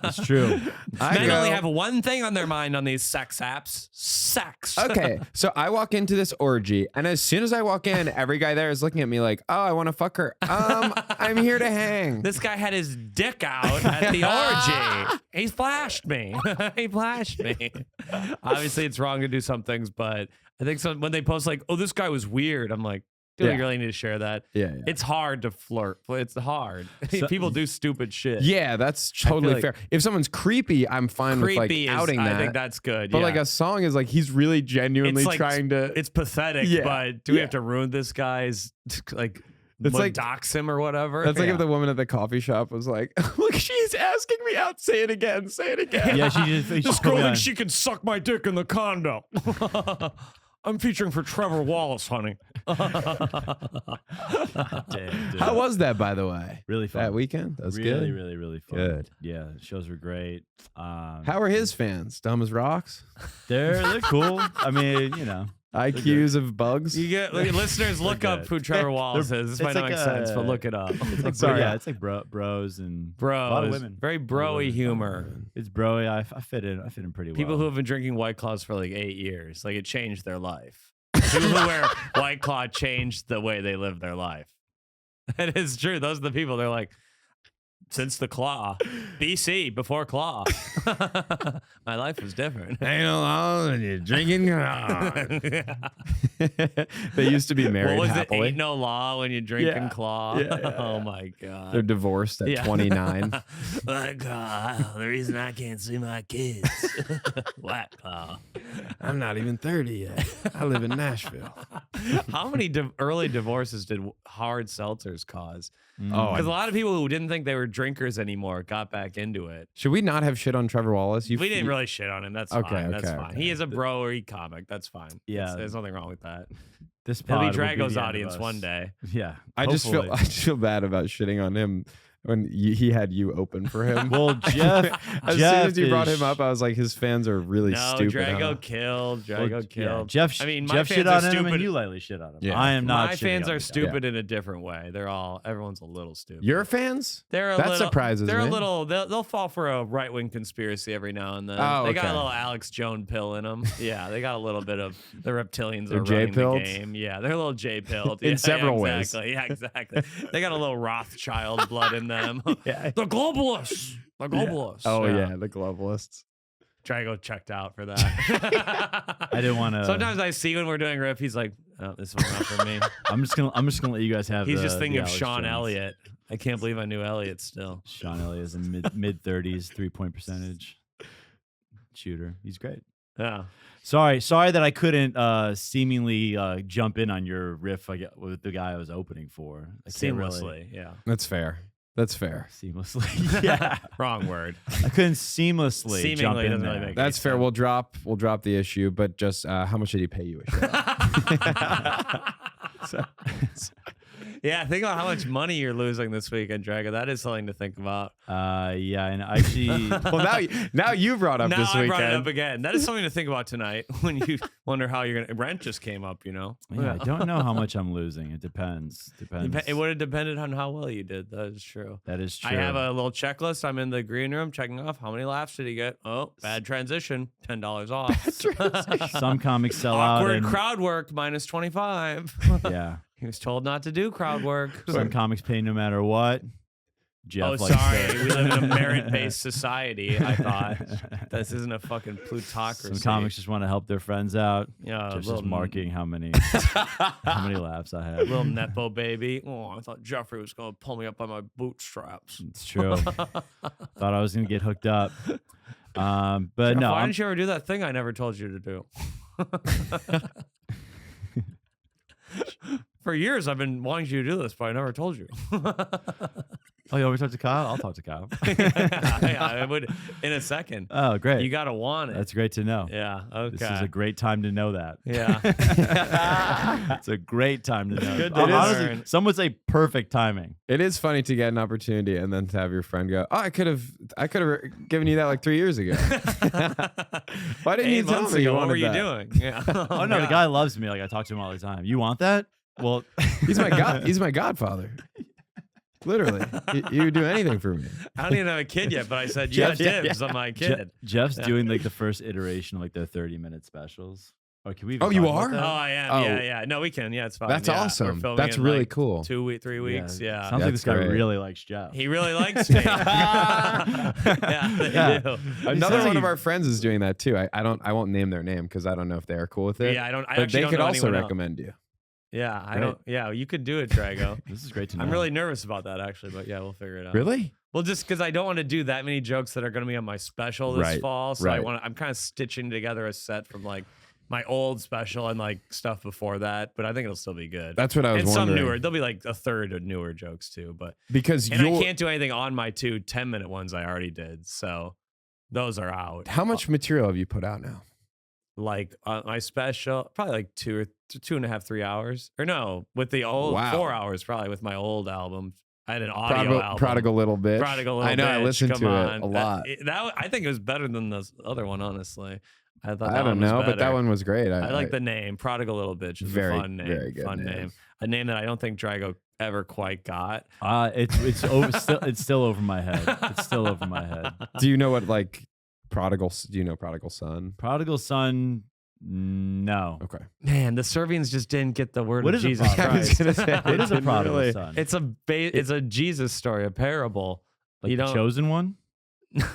It's true.
Men only have one thing on their mind on these sex apps. Sex.
Okay, so I walk into this orgy, and as soon as I walk in, every guy there is looking at me like, "Oh, I want to fuck her. I'm here to hang."
This guy had his dick out at the orgy. He flashed me. He flashed me. Obviously, it's wrong to do some things, but I think when they post like, "Oh, this guy was weird," I'm like, do we
Yeah.
really need to share that?
Yeah,
It's hard to flirt. It's hard.
So-
People do stupid shit.
yeah, that's totally
like
fair. If someone's creepy, I'm fine with like
Creepy is,
outing that.
I think that's good.
but
yeah.
like a song is like he's really genuinely
It's like-
trying to.
It's pathetic,
Yeah,
but do we
yeah.
have to ruin this guy's like?
It's like-
dox him or whatever.
That's like
Yeah.
if the woman at the coffee shop was like, "Look, she's asking me out. Say it again. Say it again."
Yeah, she just
This girl thinks she can suck my dick in the condo. I'm featuring for Trevor Wallace, honey.
Damn, dude.
How was that, by the way?
Really fun.
That weekend? That was
really,
good.
really, really fun.
Good.
Yeah, shows were great.
How are his fans? Dumb as rocks?
They're cool. I mean, you know.
IQs of bugs?
You get listeners look up
good.
who Trevor Wallace is. This might
it's
not
like
make sense, but
a-
look it up.
It's like
Sorry.
yeah, it's like bros and
Bro,
a lot of women.
very broy humor.
It's broy. I fit in. I fit in pretty well.
People who have been drinking White Claws for like 8 years, like it changed their life. People who wear White Claw changed the way they live their life. It is true. Those are the people. They're like, Since the claw. BC, before claw. My life was different.
Ain't no law when you're drinking. They used to be married
What was
happily.
it? Ain't no law when you drink and claw.
Yeah.
Oh my God.
They're divorced at 29.
Black claw. The reason I can't see my kids. Black claw.
I'm not even 30 yet. I live in Nashville.
How many early divorces did hard seltzers cause?
Oh,
Because a lot of people who didn't think they were drinkers anymore got back into it.
should we not have shit on Trevor Wallace?
We didn't really shit on him. That's fine. That's fine.
okay.
He is a bro-y comic. That's fine.
Yeah.
There's nothing wrong with that.
This
He'll be
pod will
Drago's
the end of
audience
us.
one day.
Yeah.
I just
hopefully.
feel bad about shitting on him when he had you open for him.
Well, Geoff.
as
Jeff
soon as you brought
is-
him up, I was like, his fans are really
No,
stupid.
Drago
huh?
killed.
Well,
Drago
yeah,
killed.
Jeff.
I mean, my
Jeff
fans
shit
are
on him,
stupid.
and you lightly shit on him.
Yeah.
I am not.
My
shitting
fans
on
are
the guy.
stupid in a different way. Everyone's a little stupid.
Your fans?
They're a
That
little,
surprises
They're
me.
a little. They'll fall for a right-wing conspiracy every now and then.
Oh,
They got
okay.
a little Alex Jones pill in them. Yeah, they got a little bit of the reptilians
They're
are running the
J-pilled?
game. Yeah, they're a little J-pilled
In
Yeah,
several ways.
exactly. Yeah, exactly. They got a little Rothschild blood in them.
Yeah.
The globalists. The globalists.
Oh yeah, the globalists.
Drago checked out for that.
I didn't want to.
Sometimes I see when we're doing riff, he's like, "Oh, this one's not for me."
I'm just gonna let you guys have.
He's
the,
just thinking
the
of
Alex
Sean
Jones.
Elliott. I can't believe I knew Elliott still.
Sean Elliott is a mid 30s 3-point percentage shooter. He's great.
Yeah.
Sorry that I couldn't seemingly jump in on your riff with the guy I was opening for. I can't really-
Seamlessly. Yeah.
That's fair. That's fair.
Seamlessly. Yeah.
Wrong word.
I couldn't seamlessly
Seemingly
jump in
doesn't
there.
really make
That's fair. We'll drop the issue, but just how much did he pay you a shot?
Yeah, think about how much money you're losing this weekend, Drago. That is something to think about.
Yeah, and actually,
Well, now you brought up
Now
this
I
weekend.
brought it up again. That is something to think about tonight when you wonder how you're gonna. Rent just came up, you know.
yeah, I don't know how much I'm losing. It depends.
It would have depended on how well you did. That is true.
That is true.
I have a little checklist. I'm in the green room checking off how many laughs did he get. Oh, bad transition, $10 off.
Some comics sell out.
Awkward
And,
crowd work, minus 25.
yeah.
He was told not to do crowd work.
Some comics pay no matter what. Jeff
Oh,
likes
sorry.
to-
We live in a merit-based society, I thought. This isn't a fucking plutocracy.
Some comics just want to help their friends out.
Yeah,
Just
little,
marking how many laughs I have.
little Nepo baby. Oh, I thought Jeffrey was going to pull me up by my bootstraps.
It's true. Thought I was gonna get hooked up. But
Jeff,
no,
why
I'm-
didn't you ever do that thing I never told you to do? For years, I've been wanting you to do this, but I never told you.
oh, you want me to talk to Kyle? I'll talk to Kyle.
Yeah, I would in a second.
Oh, great.
You got to want it.
That's great to know.
Yeah, okay.
This is a great time to know that.
Yeah.
It's a great time to know.
good to
Honestly,
learn.
some would say perfect timing.
It is funny to get an opportunity and then to have your friend go, "Oh, I could have given you that like 3 years ago." Why didn't
8
you tell
months
me you
ago, what
wanted
were you
that?
doing? Yeah.
Oh no, the guy loves me. Like I talk to him all the time. You want that? Well,
He's my godfather. Literally, you would do anything for me.
I don't even have a kid yet, but I said, yeah, dibs on my kid.
Jeff's doing like the first iteration of like their 30-minute specials. Oh, can we? Even
Oh, you
talk about
are?
that?
Oh, I am.
Oh.
Yeah. No, we can. Yeah, it's fine.
That's
Yeah, we're
awesome.
filming
That's
in,
really
like,
cool.
3 weeks. Yeah.
Sounds like
That's
this guy
great.
really likes Jeff.
He really likes me. Yeah, they
Yeah.
do.
Another
sounds
one
like
of our friends is doing that too. I won't name their name because I don't know if they're cool with it.
Yeah, I
But
actually
they
don't
could
know
also
anyone else.
recommend you.
Yeah, I
Right.
don't. Yeah, you could do it, Drago.
This is great to know.
I'm really nervous about that actually, but yeah, we'll figure it out.
Really?
Well, just because I don't want to do that many jokes that are going to be on my special this
Right,
fall, so
right.
I'm kind of stitching together a set from like my old special and like stuff before that. But I think it'll still be good.
That's what I was
and
wondering.
some newer. There'll be like a third of newer jokes too, but
Because
and I
you're.
can't do anything on my 2 10-minute ones I already did, so those are out.
How much material have you put out now?
Like my special, probably like 2.5, 3 hours, or no, with the old
Wow.
4 hours probably with my old album. I had an audio album.
Prodigal Little Bitch.
Prodigal Little
I know. I
Bitch,
listened
come
to
on.
it a lot.
I think it was better than the other one, honestly. I thought that
I don't
one was
know, but that
better.
one was great.
I like the name. Prodigal Little Bitch is
Very,
a fun name.
very good
fun
name.
name. A name that I don't think Drago ever quite got.
It's still over my head. It's still over my head.
Do you know what like Prodigal? Do you know Prodigal Son?
Prodigal Son. No.
Okay.
Man, the Serbians just didn't get the word
What
of
is a
Jesus
prodigal?
Christ.
What is a prodigal son?
It's a Jesus story, a parable
Like
You
the
don't-
chosen one?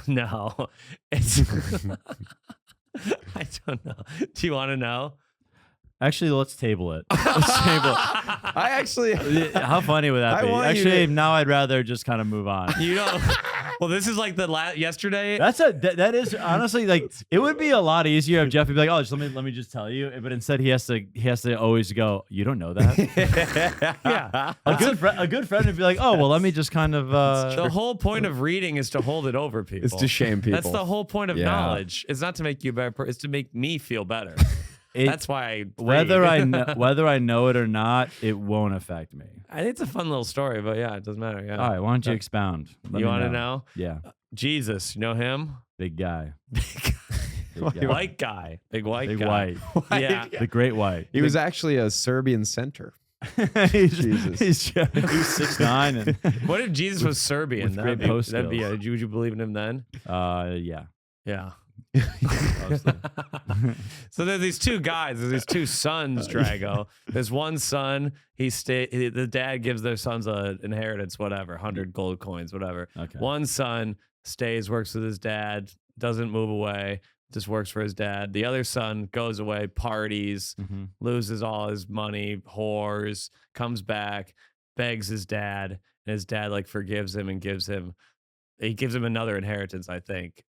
No, it's. I don't know. Do you want to know?
Actually, let's table it. Let's table it.
I actually.
How funny would that
I
be?
want you
Actually,
to-
now I'd rather just kind of move on.
You don't. Well, this is like the yesterday.
That is honestly like it would be a lot easier if Geoff would be like, oh, just let me just tell you, but instead he has to always go, you don't know that.
Yeah.
A good friend would be like, oh well, let me just kind of.
The whole point of reading is to hold it over people.
It's to shame people.
That's the whole point of
Yeah.
knowledge. It's not to make you a better person. It's to make me feel better. That's why I
whether
read.
whether I know it or not, it won't affect me.
I think it's a fun little story, but yeah, it doesn't matter. Yeah.
All right, why don't you expound? Let
You
me
want to know?
Yeah,
Jesus, you know him?
big guy,
Big
big guy.
white guy. Big white
big
guy.
white,
Yeah.
the great white.
He was actually a Serbian center.
he's,
Jesus.
he's 6'9" and
What if Jesus was Serbian?
with great post
that'd be
skills.
would you believe in him then?
yeah.
Yeah.
Mostly.
So there's these two guys. There's these two sons, Drago. There's one son. The dad gives their sons an inheritance, whatever, 100 gold coins, whatever.
Okay.
One son stays, works with his dad, doesn't move away, just works for his dad. The other son goes away, parties,
Mhm.
loses all his money, whores, comes back, begs his dad, and his dad like forgives him and gives him another inheritance, I think.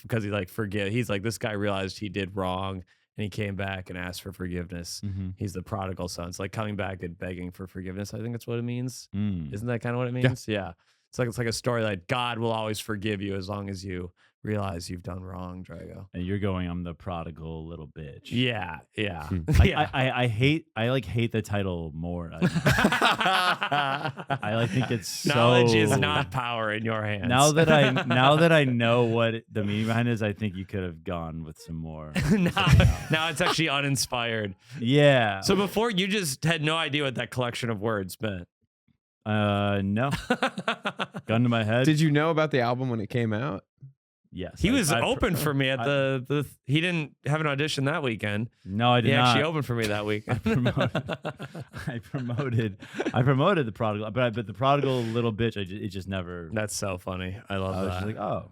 Because he's like, this guy realized he did wrong and he came back and asked for forgiveness.
Mhm.
He's the prodigal son. It's like coming back and begging for forgiveness. I think that's what it means.
Mm.
Isn't that kind of what it means? Yeah. It's like a story that God will always forgive you as long as you realize you've done wrong, Drago.
And you're going, I'm the prodigal little bitch.
Yeah, yeah.
I, I hate the title more. I think it's
Knowledge
so,
is not power in your hands.
now that I know what the meaning behind it is, I think you could have gone with some more.
now it's actually uninspired.
Yeah.
So before you just had no idea what that collection of words meant.
No. Gun to my head.
Did you know about the album when it came out?
Yes.
He was
I
open for me at the. He didn't have an audition that weekend.
No, I did
He
not.
actually opened for me that weekend.
I promoted the prodigal, but the prodigal little bitch. It just never.
That's so funny. I love
I was
that.
just like, oh,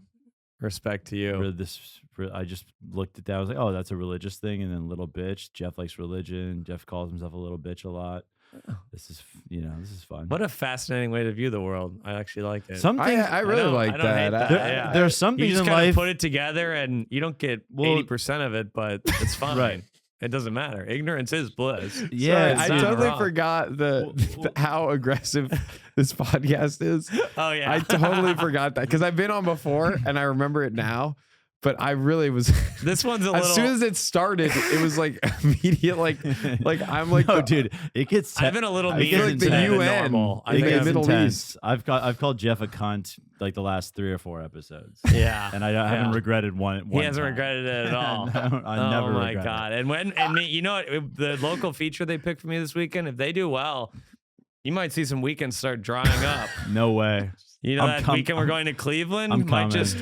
Respect to you.
I just looked at that. I was like, oh, that's a religious thing. And then little bitch. Geoff likes religion. Geoff calls himself a little bitch a lot. This is fun.
What a fascinating way to view the world. I actually liked it.
Some things
I really
don't-
like
I don't hate
that.
that. Yeah.
there are some
You
things
just
in
kind of
life.
put it together and you don't get
Well-
80% of it, but it's fine.
Right.
It doesn't matter. Ignorance is bliss.
Yeah,
Sorry, I
not
totally
wrong.
forgot how aggressive this podcast is.
Oh, yeah.
I totally forgot that because I've been on before and I remember it now. But I really was.
This one's a little.
As soon as it started, it was like immediate. Like I'm like,
no, dude, it gets.
I've been a little
I
meaner
feel like the
than
UN
normal. I
It
think
gets
I've-
Middle
intense.
East.
I've called Geoff a cunt like the last 3 or 4 episodes.
Yeah.
And I haven't regretted one.
He hasn't
time.
regretted it at all.
I never
Oh my
regret it.
god! You know what? The local feature they picked for me this weekend. If they do well, you might see some weekends start drying up.
No way.
You know
I'm
that weekend we're going to Cleveland
I'm
might
coming.
just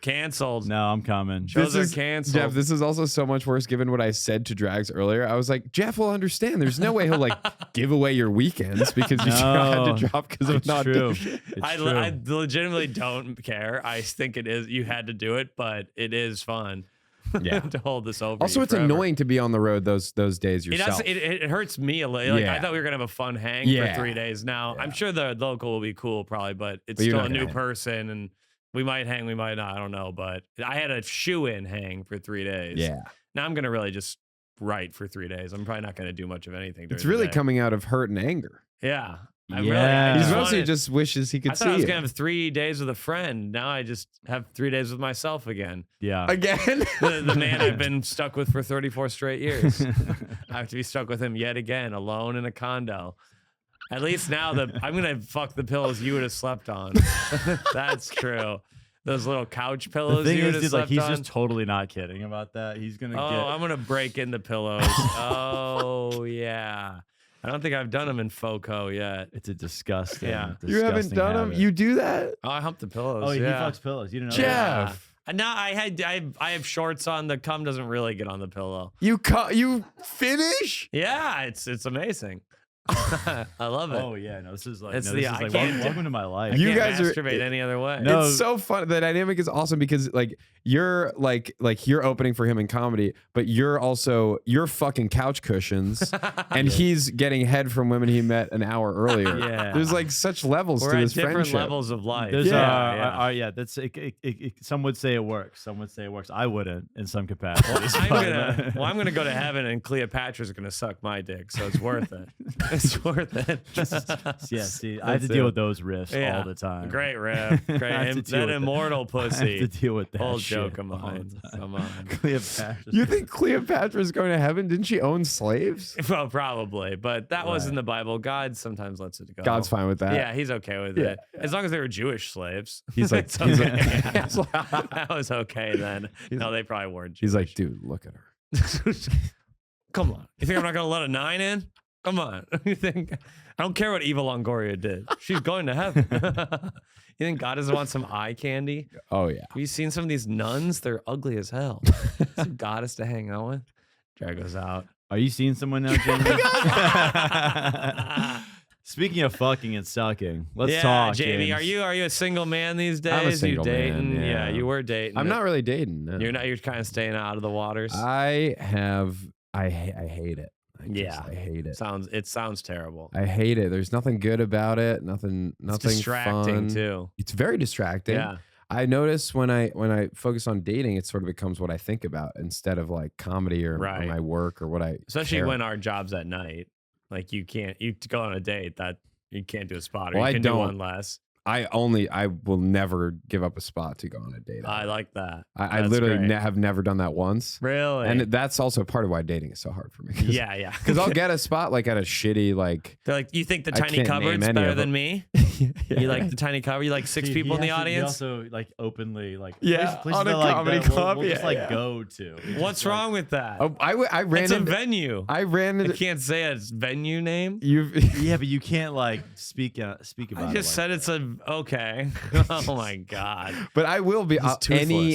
canceled.
No, I'm coming.
Shows are canceled.
Geoff, this is also so much worse given what I said to Drags earlier. I was like, Geoff will understand. There's no way he'll like give away your weekends because you had
No,
to drop because of
It's
not
true.
doing-
It's
I
true.
legitimately don't care. I think it is. You had to do it, but it is fun.
Yeah.
to hold this over.
Also,
you
it's
forever.
annoying to be on the road those days
It,
yourself.
it hurts me a little. Like,
Yeah.
I thought we were gonna have a fun hang
Yeah.
for 3 days. Now I'm sure the local will be cool, probably, but it's
But you're
still a
not gonna
new
hang.
person, and we might hang, we might not. I don't know, but I had a shoe-in hang for 3 days.
Yeah.
Now I'm gonna really just write for 3 days. I'm probably not gonna do much of anything.
It's
during the
really
day.
coming out of hurt and anger.
Yeah. I
Yeah.
He
just
mostly
wanted-
just wishes he
I
could
thought
see
I was
you.
gonna have 3 days with a friend. Now I just have 3 days with myself again.
Yeah.
Again?
The man I've been stuck with for 34 straight years. I have to be stuck with him yet again, alone in a condo. At least now I'm gonna fuck the pillows you would have slept on. That's true. Those little couch
The
pillows
thing
you would
is,
have
dude, like
slept
he's
on.
just totally not kidding about that. He's gonna
Oh,
get.
I'm gonna break in the pillows. Oh yeah. I don't think I've done them in Foco yet.
It's a disgusting.
Yeah.
You haven't
disgusting
done them?
habit.
You do that?
Oh, I hump the pillows.
Oh, he
yeah.
fucks pillows. You didn't know
Geoff.
that.
And now I have shorts on. The cum doesn't really get on the pillow.
You finish?
Yeah, it's amazing. I love it.
Oh yeah, no, this is like,
It's
no,
the-
this is
I
like
can't-
welcome to my life.
You
Can't
guys are-
masturbate any other way.
No.
It's so fun. The dynamic is awesome because like you're you're opening for him in comedy, but you're fucking couch cushions, and he's getting head from women he met an hour earlier.
Yeah.
There's like such levels
We're
to
at
this
different
friendship.
levels of life.
There's
yeah.
that's some would say it works. Some would say it works. I wouldn't in some capacities.
I'm gonna go to heaven, and Cleopatra's gonna suck my dick, so it's worth it. It's worth it.
yeah, see, I have to deal with those riffs
Yeah.
all the time.
Great riff.
I have to
Great.
deal
That
with
immortal
I have
pussy.
to deal with that
Old
shit
joke of
all the
mine.
time.
Come on.
Cleopatra.
You think Cleopatra's going to heaven? Didn't she own slaves?
Well, probably, but that was
Right.
in the Bible. God sometimes lets it go.
God's fine with that.
Yeah, he's okay with
Yeah.
it as long as they were Jewish slaves.
He's like,
It's okay.
like,
That was okay then. No, they probably weren't.
he's
Jewish.
like, dude, look at her.
Come on. You think I'm not gonna let a 9 in? Come on. You think I don't care what Eva Longoria did. She's going to heaven. You think God doesn't want some eye candy?
Oh yeah.
Have you seen some of these nuns? They're ugly as hell. Some goddess to hang out with. Drago's out.
Are you seeing someone now, Jamie? Speaking of fucking and sucking, let's talk.
Jamie.
James.
Are you a single man these days?
I'm a single
you dating?
man, yeah.
You were dating.
I'm not really dating. No.
You're not. You're kind of staying out of the waters.
I hate it. I hate it.
It sounds terrible.
I hate it. There's nothing good about it. Nothing
It's distracting
fun.
too.
It's very distracting.
Yeah.
I notice when I focus on dating, it sort of becomes what I think about instead of like comedy or
Right.
my work or what I
Especially
care.
when our job's at night. Like you go on a date that you can't do a spot or
Well,
you
I
can do
don't.
one less.
I will never give up a spot to go on a date.
I like that.
I
That's
literally
great.
have never done that once.
Really?
And that's also part of why dating is so hard for me.
yeah.
Because I'll get a spot like at a shitty like
They're like, you think the
I
tiny
can't name
cupboard's
any
better
of
than
them.
me? You like the tiny cupboard? You like six
He
people in the
has to- he
audience?
also like openly like
Yeah,
places
on a
that, like,
comedy
that
club,
we'll just
yeah,
like
yeah.
go to. It's
What's
just, like,
wrong with that?
oh, I ran
It's a
into
venue.
I ran
I
into
can't say a venue name.
you've
Yeah, but you can't like speak about
I
it.
just
like
said
that.
it's a okay. Oh my god.
but I will be any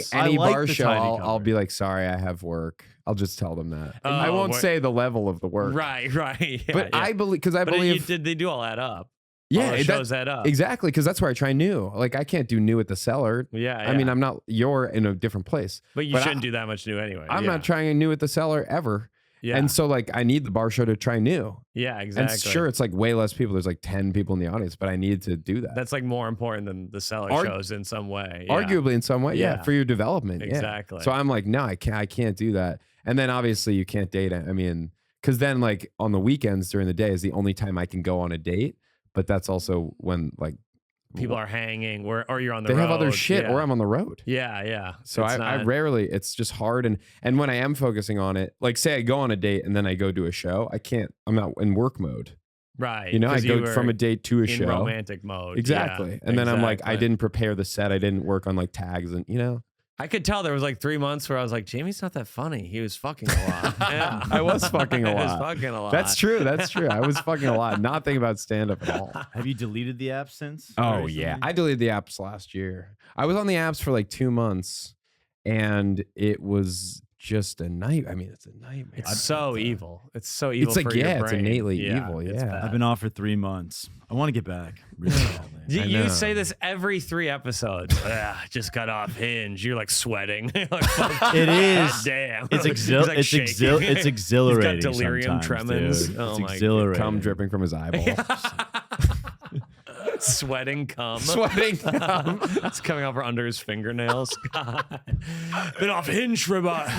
toothless.
I like
bar
the
show
tiny
I'll
cupboard.
be like sorry I have work. I'll just tell them that. I
Oh,
won't
what-
say the level of the work.
Right. Yeah,
But
yeah.
I believe because I
But
believe
they do all add up.
yeah,
all the
that-
shows add up.
exactly because that's where I try new. Like I can't do new at the cellar.
Yeah,
I mean
yeah.
you're in a different place.
But you
but
shouldn't do that much new anyway.
I'm
yeah.
not trying a new at the cellar ever.
Yeah.
And so like I need the bar show to try new.
Yeah, exactly.
And sure, it's like way less people. There's like 10 people in the audience, but I need to do that.
That's like more important than the seller
Arg-
shows in some way. Yeah.
Arguably in some way, yeah,
Yeah.
for your development. yeah.
Exactly.
So I'm like, no, I can't do that. And then obviously you can't date. I mean, because then like on the weekends during the day is the only time I can go on a date. But that's also when like
People are hanging, or you're on the
they
road.
have other shit,
yeah.
or I'm on the road.
Yeah.
So
It's
I
not-
rarely. It's just hard. And when I am focusing on it, like say I go on a date and then I go do a show, I can't. I'm not in work mode.
right.
You know, I
'cause you
go from
were
a date to a
in
show.
romantic mode.
Exactly.
Yeah,
and then I'm like, I
exactly.
didn't prepare the set. I didn't work on like tags and
I could tell there was like 3 months where I was like, Jamie's not that funny. He was fucking a lot. Yeah.
I was fucking a
I was
lot.
fucking a lot.
That's true. That's true. I was fucking a lot. Not thinking about stand up at all.
Have you deleted the app since?
Oh
Or
yeah.
something?
I deleted the apps last year. I was on the apps for like 2 months and it was just a night. I mean, it's a nightmare.
It's so evil. It's so evil.
It's like,
for your
yeah, it's
brain.
innately
Yeah,
evil,
it's
yeah.
bad.
I've been off for 3 months. I want to get back really badly.
I
You
know.
say this every 3 episodes. Just got off Hinge. You're like sweating. You're like, fuck,
It is.
God damn.
It's
He's like
it's
shaking.
it's exhilarating.
He's got delirium
sometimes,
tremens.
dude.
Oh
It's
my God.
exhilarating.
Cum dripping from his eyeball.
Sweating cum.
Sweating cum.
It's coming out from under his fingernails. God. Been off Hinge for about.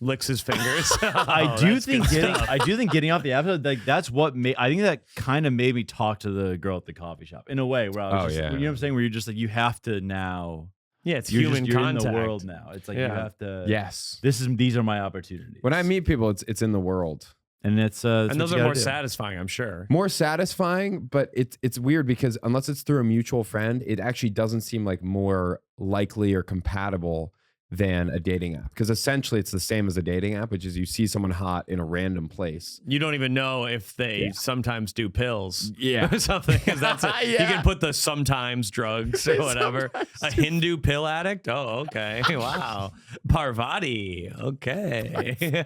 Licks his fingers.
I
Oh,
do
that's
think
good stuff.
getting off the app like that's what made I think that kind of made me talk to the girl at the coffee shop in a way where I was
Oh,
just,
yeah.
you know what I'm saying, where you're just like you have to now
Yeah, it's
you're
human
just, you're
contact.
in the world now. It's like you
Yeah.
have to
Yes.
these are my opportunities.
When I meet people, it's in the world.
and it's that's
And
what
those
you
are
gotta
more
do.
satisfying, I'm sure.
More satisfying, but it's weird because unless it's through a mutual friend, it actually doesn't seem like more likely or compatible than a dating app. Because essentially it's the same as a dating app, which is you see someone hot in a random place.
You don't even know if they
Yeah.
sometimes do pills.
Yeah.
Or something. 'Cause that's a, You
Yeah.
can put the sometimes drugs or whatever. A Hindu pill addict? Oh, okay. Wow. Parvati. Okay.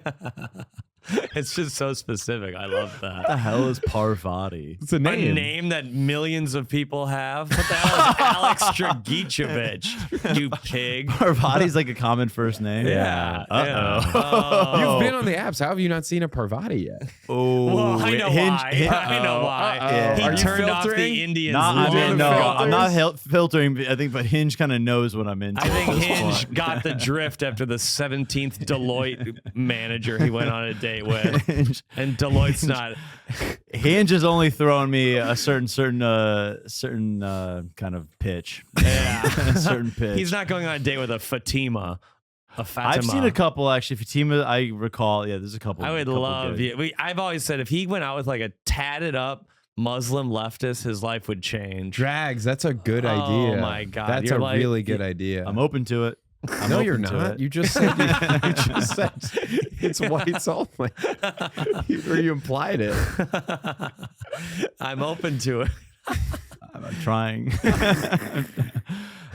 It's just so specific. I love that.
What the hell is Parvati?
It's a
A name that millions of people have. What the hell is Alex Dragicevic? You pig.
Parvati's like a common first name.
Yeah.
Uh-oh.
You've been on the apps. How have you not seen a Parvati yet?
Oh,
Well, I know why. I know why.
Yeah.
He
Are you
turned off
filtering?
the Indians.
I'm not filtering. I think, but Hinge kind of knows what I'm into.
I think
at this
Hinge
point.
got the drift after the 17th Deloitte manager he went on a date with.
Hinge,
And Deloitte's not.
Hinge is only throwing me a certain kind of pitch.
Yeah.
A certain pitch.
He's not going on a date with a Fatima. A Fatima.
I've seen a couple actually. Fatima, I recall. Yeah, there's a couple.
I would
couple
love
good.
you. I've always said if he went out with like a tatted up Muslim leftist, his life would change.
Drags. That's a good idea.
Oh my God.
That's
You're
a
like-
really good idea.
I'm open to it.
No, you're
open to
not.
it.
You just said you just said it's whites only. Or you implied it.
I'm open to it.
I'm trying.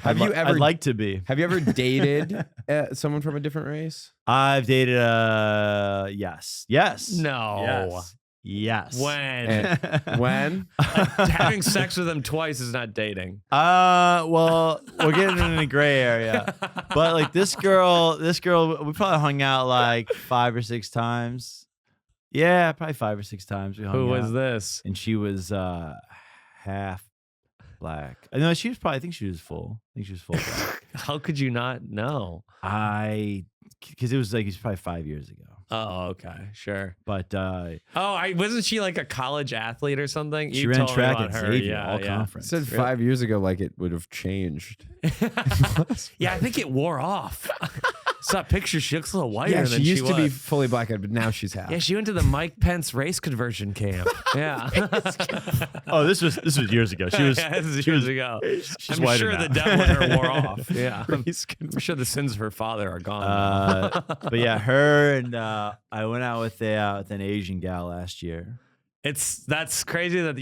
Have you ever
I'd like to be.
Have you ever dated someone from a different race?
I've dated. Yes.
No.
Yes.
When?
When?
Having sex with him twice is not dating.
Well, we're getting in a gray area, but like this girl, we probably hung out like 5 or 6 times. Yeah, probably 5 or 6 times we hung
Who was
out.
this?
And she was half black. No, she was probably. I think she was full. I think she was full black.
How could you not know?
Because it was probably 5 years ago.
Oh, okay, sure.
But
Wasn't she like a college athlete or something?
she
You
ran
told me
track
about
at
her.
Xavier,
Yeah,
all
yeah.
conference.
Said 5 years ago, like it would have changed.
Yeah, I think it wore off. Saw a picture. She looks a little whiter
Yeah,
than
she used to be
was.
fully black-eyed, but now she's half.
Yeah, she went to the Mike Pence race conversion camp. Yeah.
Oh, this was years ago. She was.
Yeah, this is years ago.
She's
I'm
whiter
sure
now.
the devil in her wore off. Yeah.
Race
I'm sure the sins of her father are gone.
But yeah, her and I went out with an Asian gal last year.
That's crazy that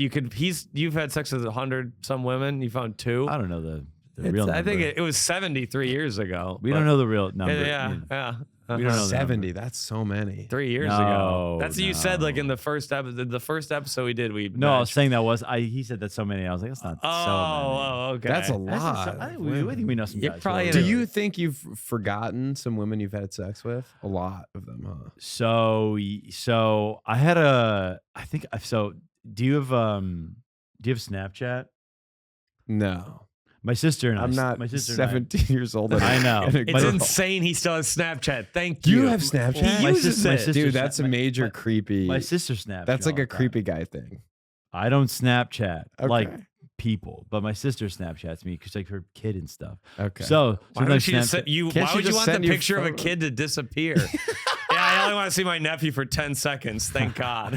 you've had sex with 100 some women. You found 2.
I don't know the real number.
I think it was 73 years ago.
We don't know the real number.
Yeah.
We don't know the
70. That's so many.
3 years
No,
ago. That's what you said, like
no.
in the first episode we did.
No, I was saying that was he said that so many. I was like, that's not so many.
Oh, okay.
That's a
That's
lot.
just- I think we know some
You're
guys.
probably
who
in
are
Do
a-
you think you've forgotten some women you've had sex with? A lot of them, huh?
So I had do you have Snapchat?
No.
My sister and
I'm not
my sister and I-
17 years old. and
I know.
and a
It's
girl.
insane he still has Snapchat. Thank
Do
you.
you have Snapchat?
He
My
uses
sis- my
it.
sister
Dude, that's a
my-
major creepy.
My sister Snapchat.
That's like
all
a
the time.
creepy guy thing.
I don't Snapchat like
Okay.
people, but my sister Snapchats me because like her kid and stuff.
Okay.
So
Why don't
sometimes
she just
Snapchat-
send you?
Can't
Why
she
would you
just
want the
send you
picture of a
photo?
kid to disappear? Yeah, I only want to see my nephew for 10 seconds. Thank God.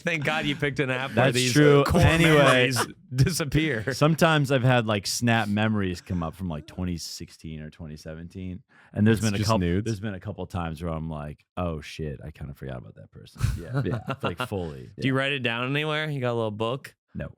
Thank God you picked an app where
That's
these
true.
core
Anyway.
memories disappear.
Sometimes I've had like Snap memories come up from like 2016 or 2017, and there's
It's
been a
just
couple.
nudes?
There's been a couple times where I'm like, oh shit, I kind of forgot about that person. Yeah,
Yeah.
like fully.
Do you write it down anywhere? You got a little book?
No.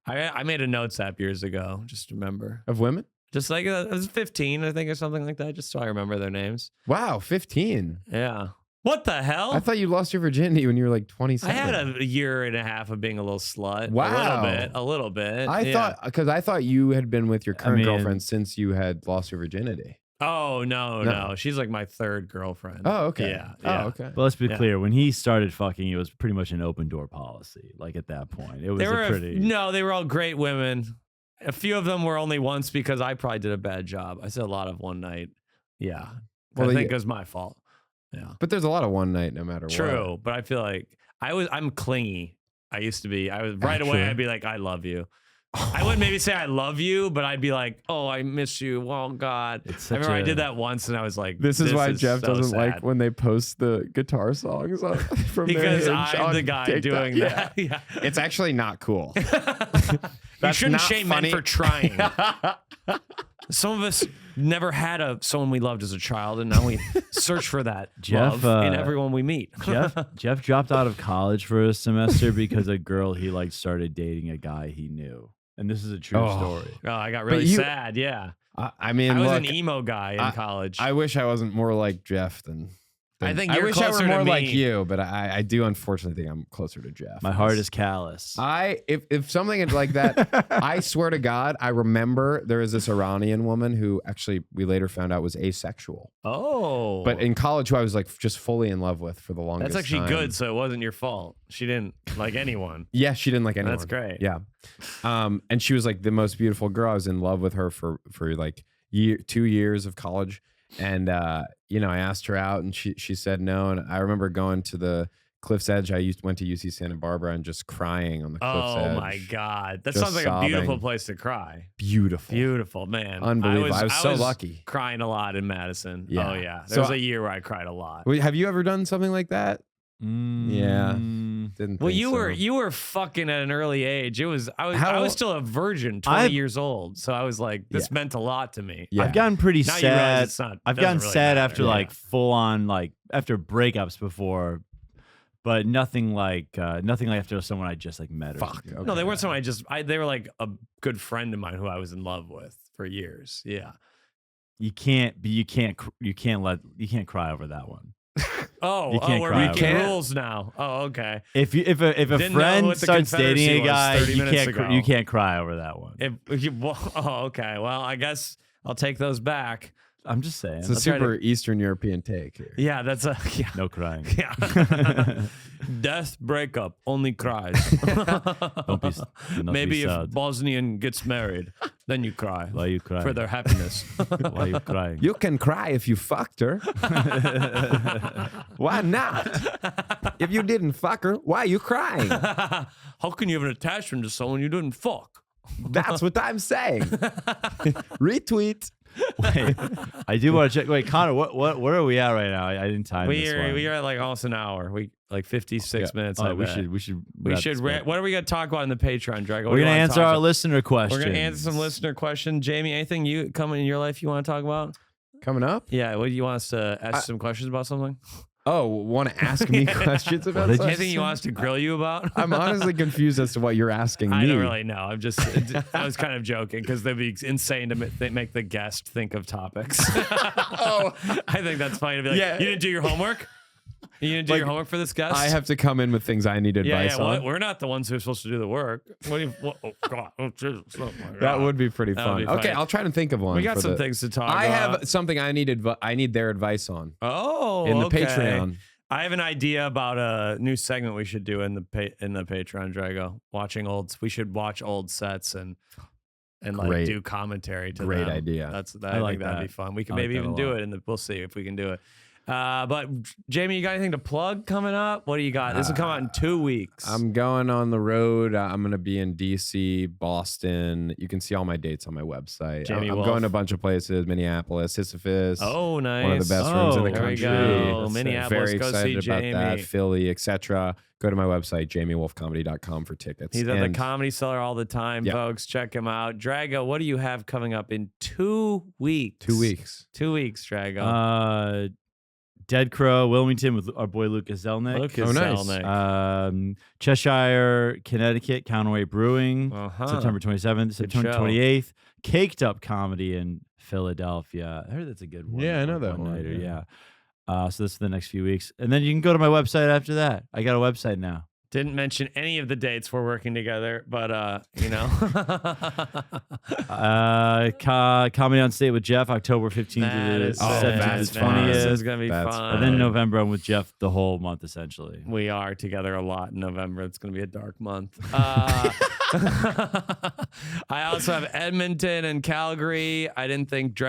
I made a notes app years ago. Just remember.
Of women?
Just like I was 15, I think, or something like that. Just so I remember their names.
Wow, 15.
Yeah. What the hell?
I thought you lost your virginity when you were like 27.
I had a year and a half of being a little slut.
Wow.
A little bit.
I
yeah.
thought you had been with your current
mean-
girlfriend since you had lost your virginity.
Oh, no.
No.
She's like my third girlfriend.
Oh, okay.
Yeah.
Oh, okay.
But let's be
Yeah.
clear. When he started fucking, it was pretty much an open door policy. Like at that point, it was
They were
a pretty.
they were all great women. A few of them were only once because I probably did a bad job. I said a lot of one night. Yeah.
Well,
I think
yeah.
it was my fault. Yeah.
But there's a lot of one night no matter what.
True. But I feel like I'm clingy. I used to be. I was right away.
Actually.
I'd be like, I love you. I wouldn't maybe say I love you, but I'd be like, oh, I miss you. Oh God.
It's
I
such
remember I
a-
did that once and I was like,
This is why Jeff
so
doesn't like
sad.
when they post the guitar songs on, from their
because
Hinge
I'm
on
the guy
TikTok.
doing
Yeah.
that. Yeah.
It's actually not cool.
You
That's
shouldn't
not
shame
funny.
men for trying. Some of us never had someone we loved as a child, and now we search for that
Jeff,
love in everyone we meet.
Jeff dropped out of college for a semester because a girl he liked started dating a guy he knew, and this is a true
Oh.
story.
Oh, I got really
you-
sad. Yeah,
I mean,
I was
look,
an emo guy in college.
I wish I wasn't more like Jeff than
I think
I
you're
wish I were
closer to
more like
me.
you, but I do unfortunately think I'm closer to Geoff.
My heart is callous.
If something like that, I swear to God, I remember there was this Iranian woman who actually we later found out was asexual.
Oh.
But in college, who I was like just fully in love with for the longest
That's actually
time.
good, so it wasn't your fault. She didn't like anyone.
Yeah, she didn't like anyone.
That's great.
Yeah. And she was like the most beautiful girl. I was in love with her for like 2 years of college. And you know, I asked her out and she said no. And I remember going to the Cliff's Edge. Went to UC Santa Barbara and just crying on the Cliff's Edge.
Oh my God. That
Just
sounds like
sobbing.
a beautiful place to cry.
Beautiful.
Beautiful, man.
Unbelievable. I was so lucky.
Crying a lot in Madison.
Yeah.
Oh yeah.
So
There was a year where I cried a lot.
Wait, have you ever done something like that? Yeah. Didn't
Well,
think
you were fucking at an early age. I was still a virgin, 20 years old. So I was like, this meant a lot to me.
Yeah.
I've gotten pretty
Now you realize
sad.
it's not-
I've
doesn't
gotten
really
sad
matter.
after
Yeah.
like full on like after breakups before, but nothing like after someone I just like met. Or
Fuck.
something.
Okay.
No, they weren't someone they were like a good friend of mine who I was in love with for years. Yeah.
You can't cry over that one.
Oh,
You can't
we're
cry
making
over it.
rules now. Oh, okay.
If a
Didn't know
friend
what the
starts
Confederacy
dating a
was
guy,
30
you
minutes
can't
ago.
you can't cry over that one.
Okay. Well, I guess I'll take those back.
I'm just saying.
It's a
I'll try to-
super Eastern European take here.
Yeah, that's a yeah.
No crying.
Yeah. Death breakup, only cries.
Don't be. do not
Maybe
be
if
sad.
Bosnian gets married, then you cry
Why you crying?
for their happiness.
Why are you crying?
You can cry if you fucked her. Why not? If you didn't fuck her, why are you crying?
How can you have an attachment to someone you didn't fuck?
That's what I'm saying. Retweet.
Wait, I do want to check. Wait, Connor, where are we at right now? I didn't time this one.
We are at like almost an hour. We like 56 minutes.
Oh,
I
we
bet.
should
We
wrap
should.
this up.
What are we gonna talk about in the Patreon, Drago?
We're gonna answer our listener questions.
We're gonna answer some listener questions. Jamie, anything you coming in your life you want to talk about?
Coming up?
Yeah, what do you want us to ask some questions about something?
Oh, want to ask me questions about
did you
something?
Anything you want us to grill you about?
I'm honestly confused as to what you're asking me.
I don't really know. I'm just, I was kind of joking because they'd be insane to make the guest think of topics. Oh, I think that's funny to be like,
Yeah.
you didn't do your homework? You didn't do your homework for this guest?
I have to come in with things I need advice on.
We're not the ones who are supposed to do the work. What do you, oh, God. Oh, Jesus. Oh, my God.
That would be pretty
That would
fun.
be funny.
Okay, I'll try to think of one.
We got
for
some
the-
things to talk
I
about.
have something I need their advice on
Oh,
in the
okay.
Patreon.
I have an idea about a new segment we should do in the Patreon, Drago. We should watch old sets and like
Great.
do commentary to
Great
them.
idea.
I
like
think that'd
that.
be fun. We can
I like
maybe
that a
even do
lot.
it, and we'll see if we can do it. But Jamie, you got anything to plug coming up? What do you got? This will come out in 2 weeks.
I'm going on the road. I'm going to be in DC, Boston. You can see all my dates on my website.
Jamie
I'm
Wolf.
going to a bunch of places: Minneapolis, Sisyphus.
Oh, nice.
One of the best rooms in the
Oh,
there we
country.
go. Minneapolis,
Very
go
excited
see
about
Jamie.
that. Philly, etc. Go to my website, jamiewolfcomedy.com for tickets.
He's at the
And
Comedy Cellar all the time,
Yeah.
folks. Check him out. Drago, what do you have coming up in 2 weeks?
2 weeks.
2 weeks, Drago.
Dead Crow, Wilmington with our boy Lucas Zelnick.
Lucas
Oh, nice.
Zelnick.
Cheshire, Connecticut, Counterweight Brewing,
Uh-huh.
September 27th, September
show.
28th. Caked Up Comedy in Philadelphia. I heard that's a good one.
Yeah, I know that one,
One-nighter,
yeah.
yeah. So this is the next few weeks. And then you can go to my website after that. I got a website now.
Didn't mention any of the dates we're working together, but you know.
Comedy on State with Geoff, October 15th
That
to
is
the
sick.
17th
that's
to
fun.
This
20th.
is gonna be
That's
fun.
And then November, I'm with Geoff the whole month, essentially.
We are together a lot in November. It's going to be a dark month. I also have Edmonton and Calgary. I didn't think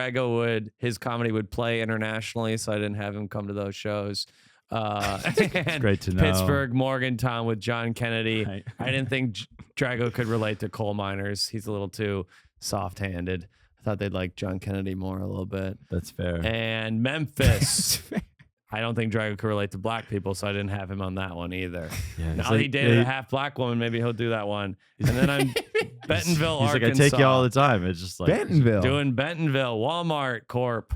his comedy would play internationally, so I didn't have him come to those shows. And
great to know.
Pittsburgh, Morgantown with John Kennedy.
Right.
I didn't think Drago could relate to coal miners. He's a little too soft-handed. I thought they'd like John Kennedy more a little bit.
That's fair.
And Memphis. I don't think Drago could relate to black people, so I didn't have him on that one either.
Yeah,
Now
he's
that he
like-
dated
yeah,
a half black woman, maybe he'll do that one. And then I'm Bentonville,
He's like, I
Arkansas.
take you all the time. It's just like
Bentonville.
Doing Bentonville, Walmart Corp,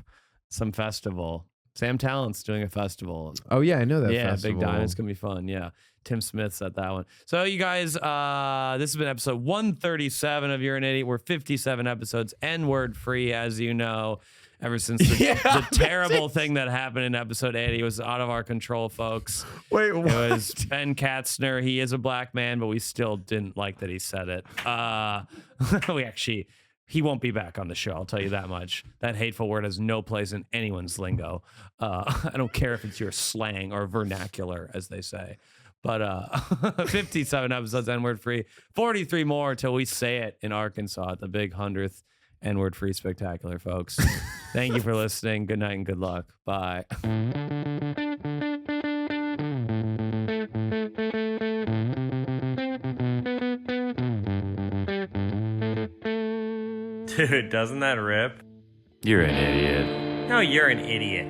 some festival. Sam Talent's doing a festival.
Oh yeah, I know that.
Yeah,
festival.
Big Diamond. It's gonna be fun. Yeah, Tim Smith's at that one. So you guys, this has been episode 137 of You're an Idiot. We're 57 episodes N-word free, as you know. ever since the terrible thing that happened in episode 80 was out of our control, folks.
Wait,
It was Ben Katzner. He is a black man, but we still didn't like that he said it. He won't be back on the show. I'll tell you that much. That hateful word has no place in anyone's lingo. I don't care if it's your slang or vernacular, as they say. But 57 episodes N-word free, 43 more till we say it in Arkansas at the big 100th N-word free spectacular, folks. Thank you for listening. Good night and good luck. Bye.
Dude, doesn't that rip?
You're an idiot.
No, you're an idiot.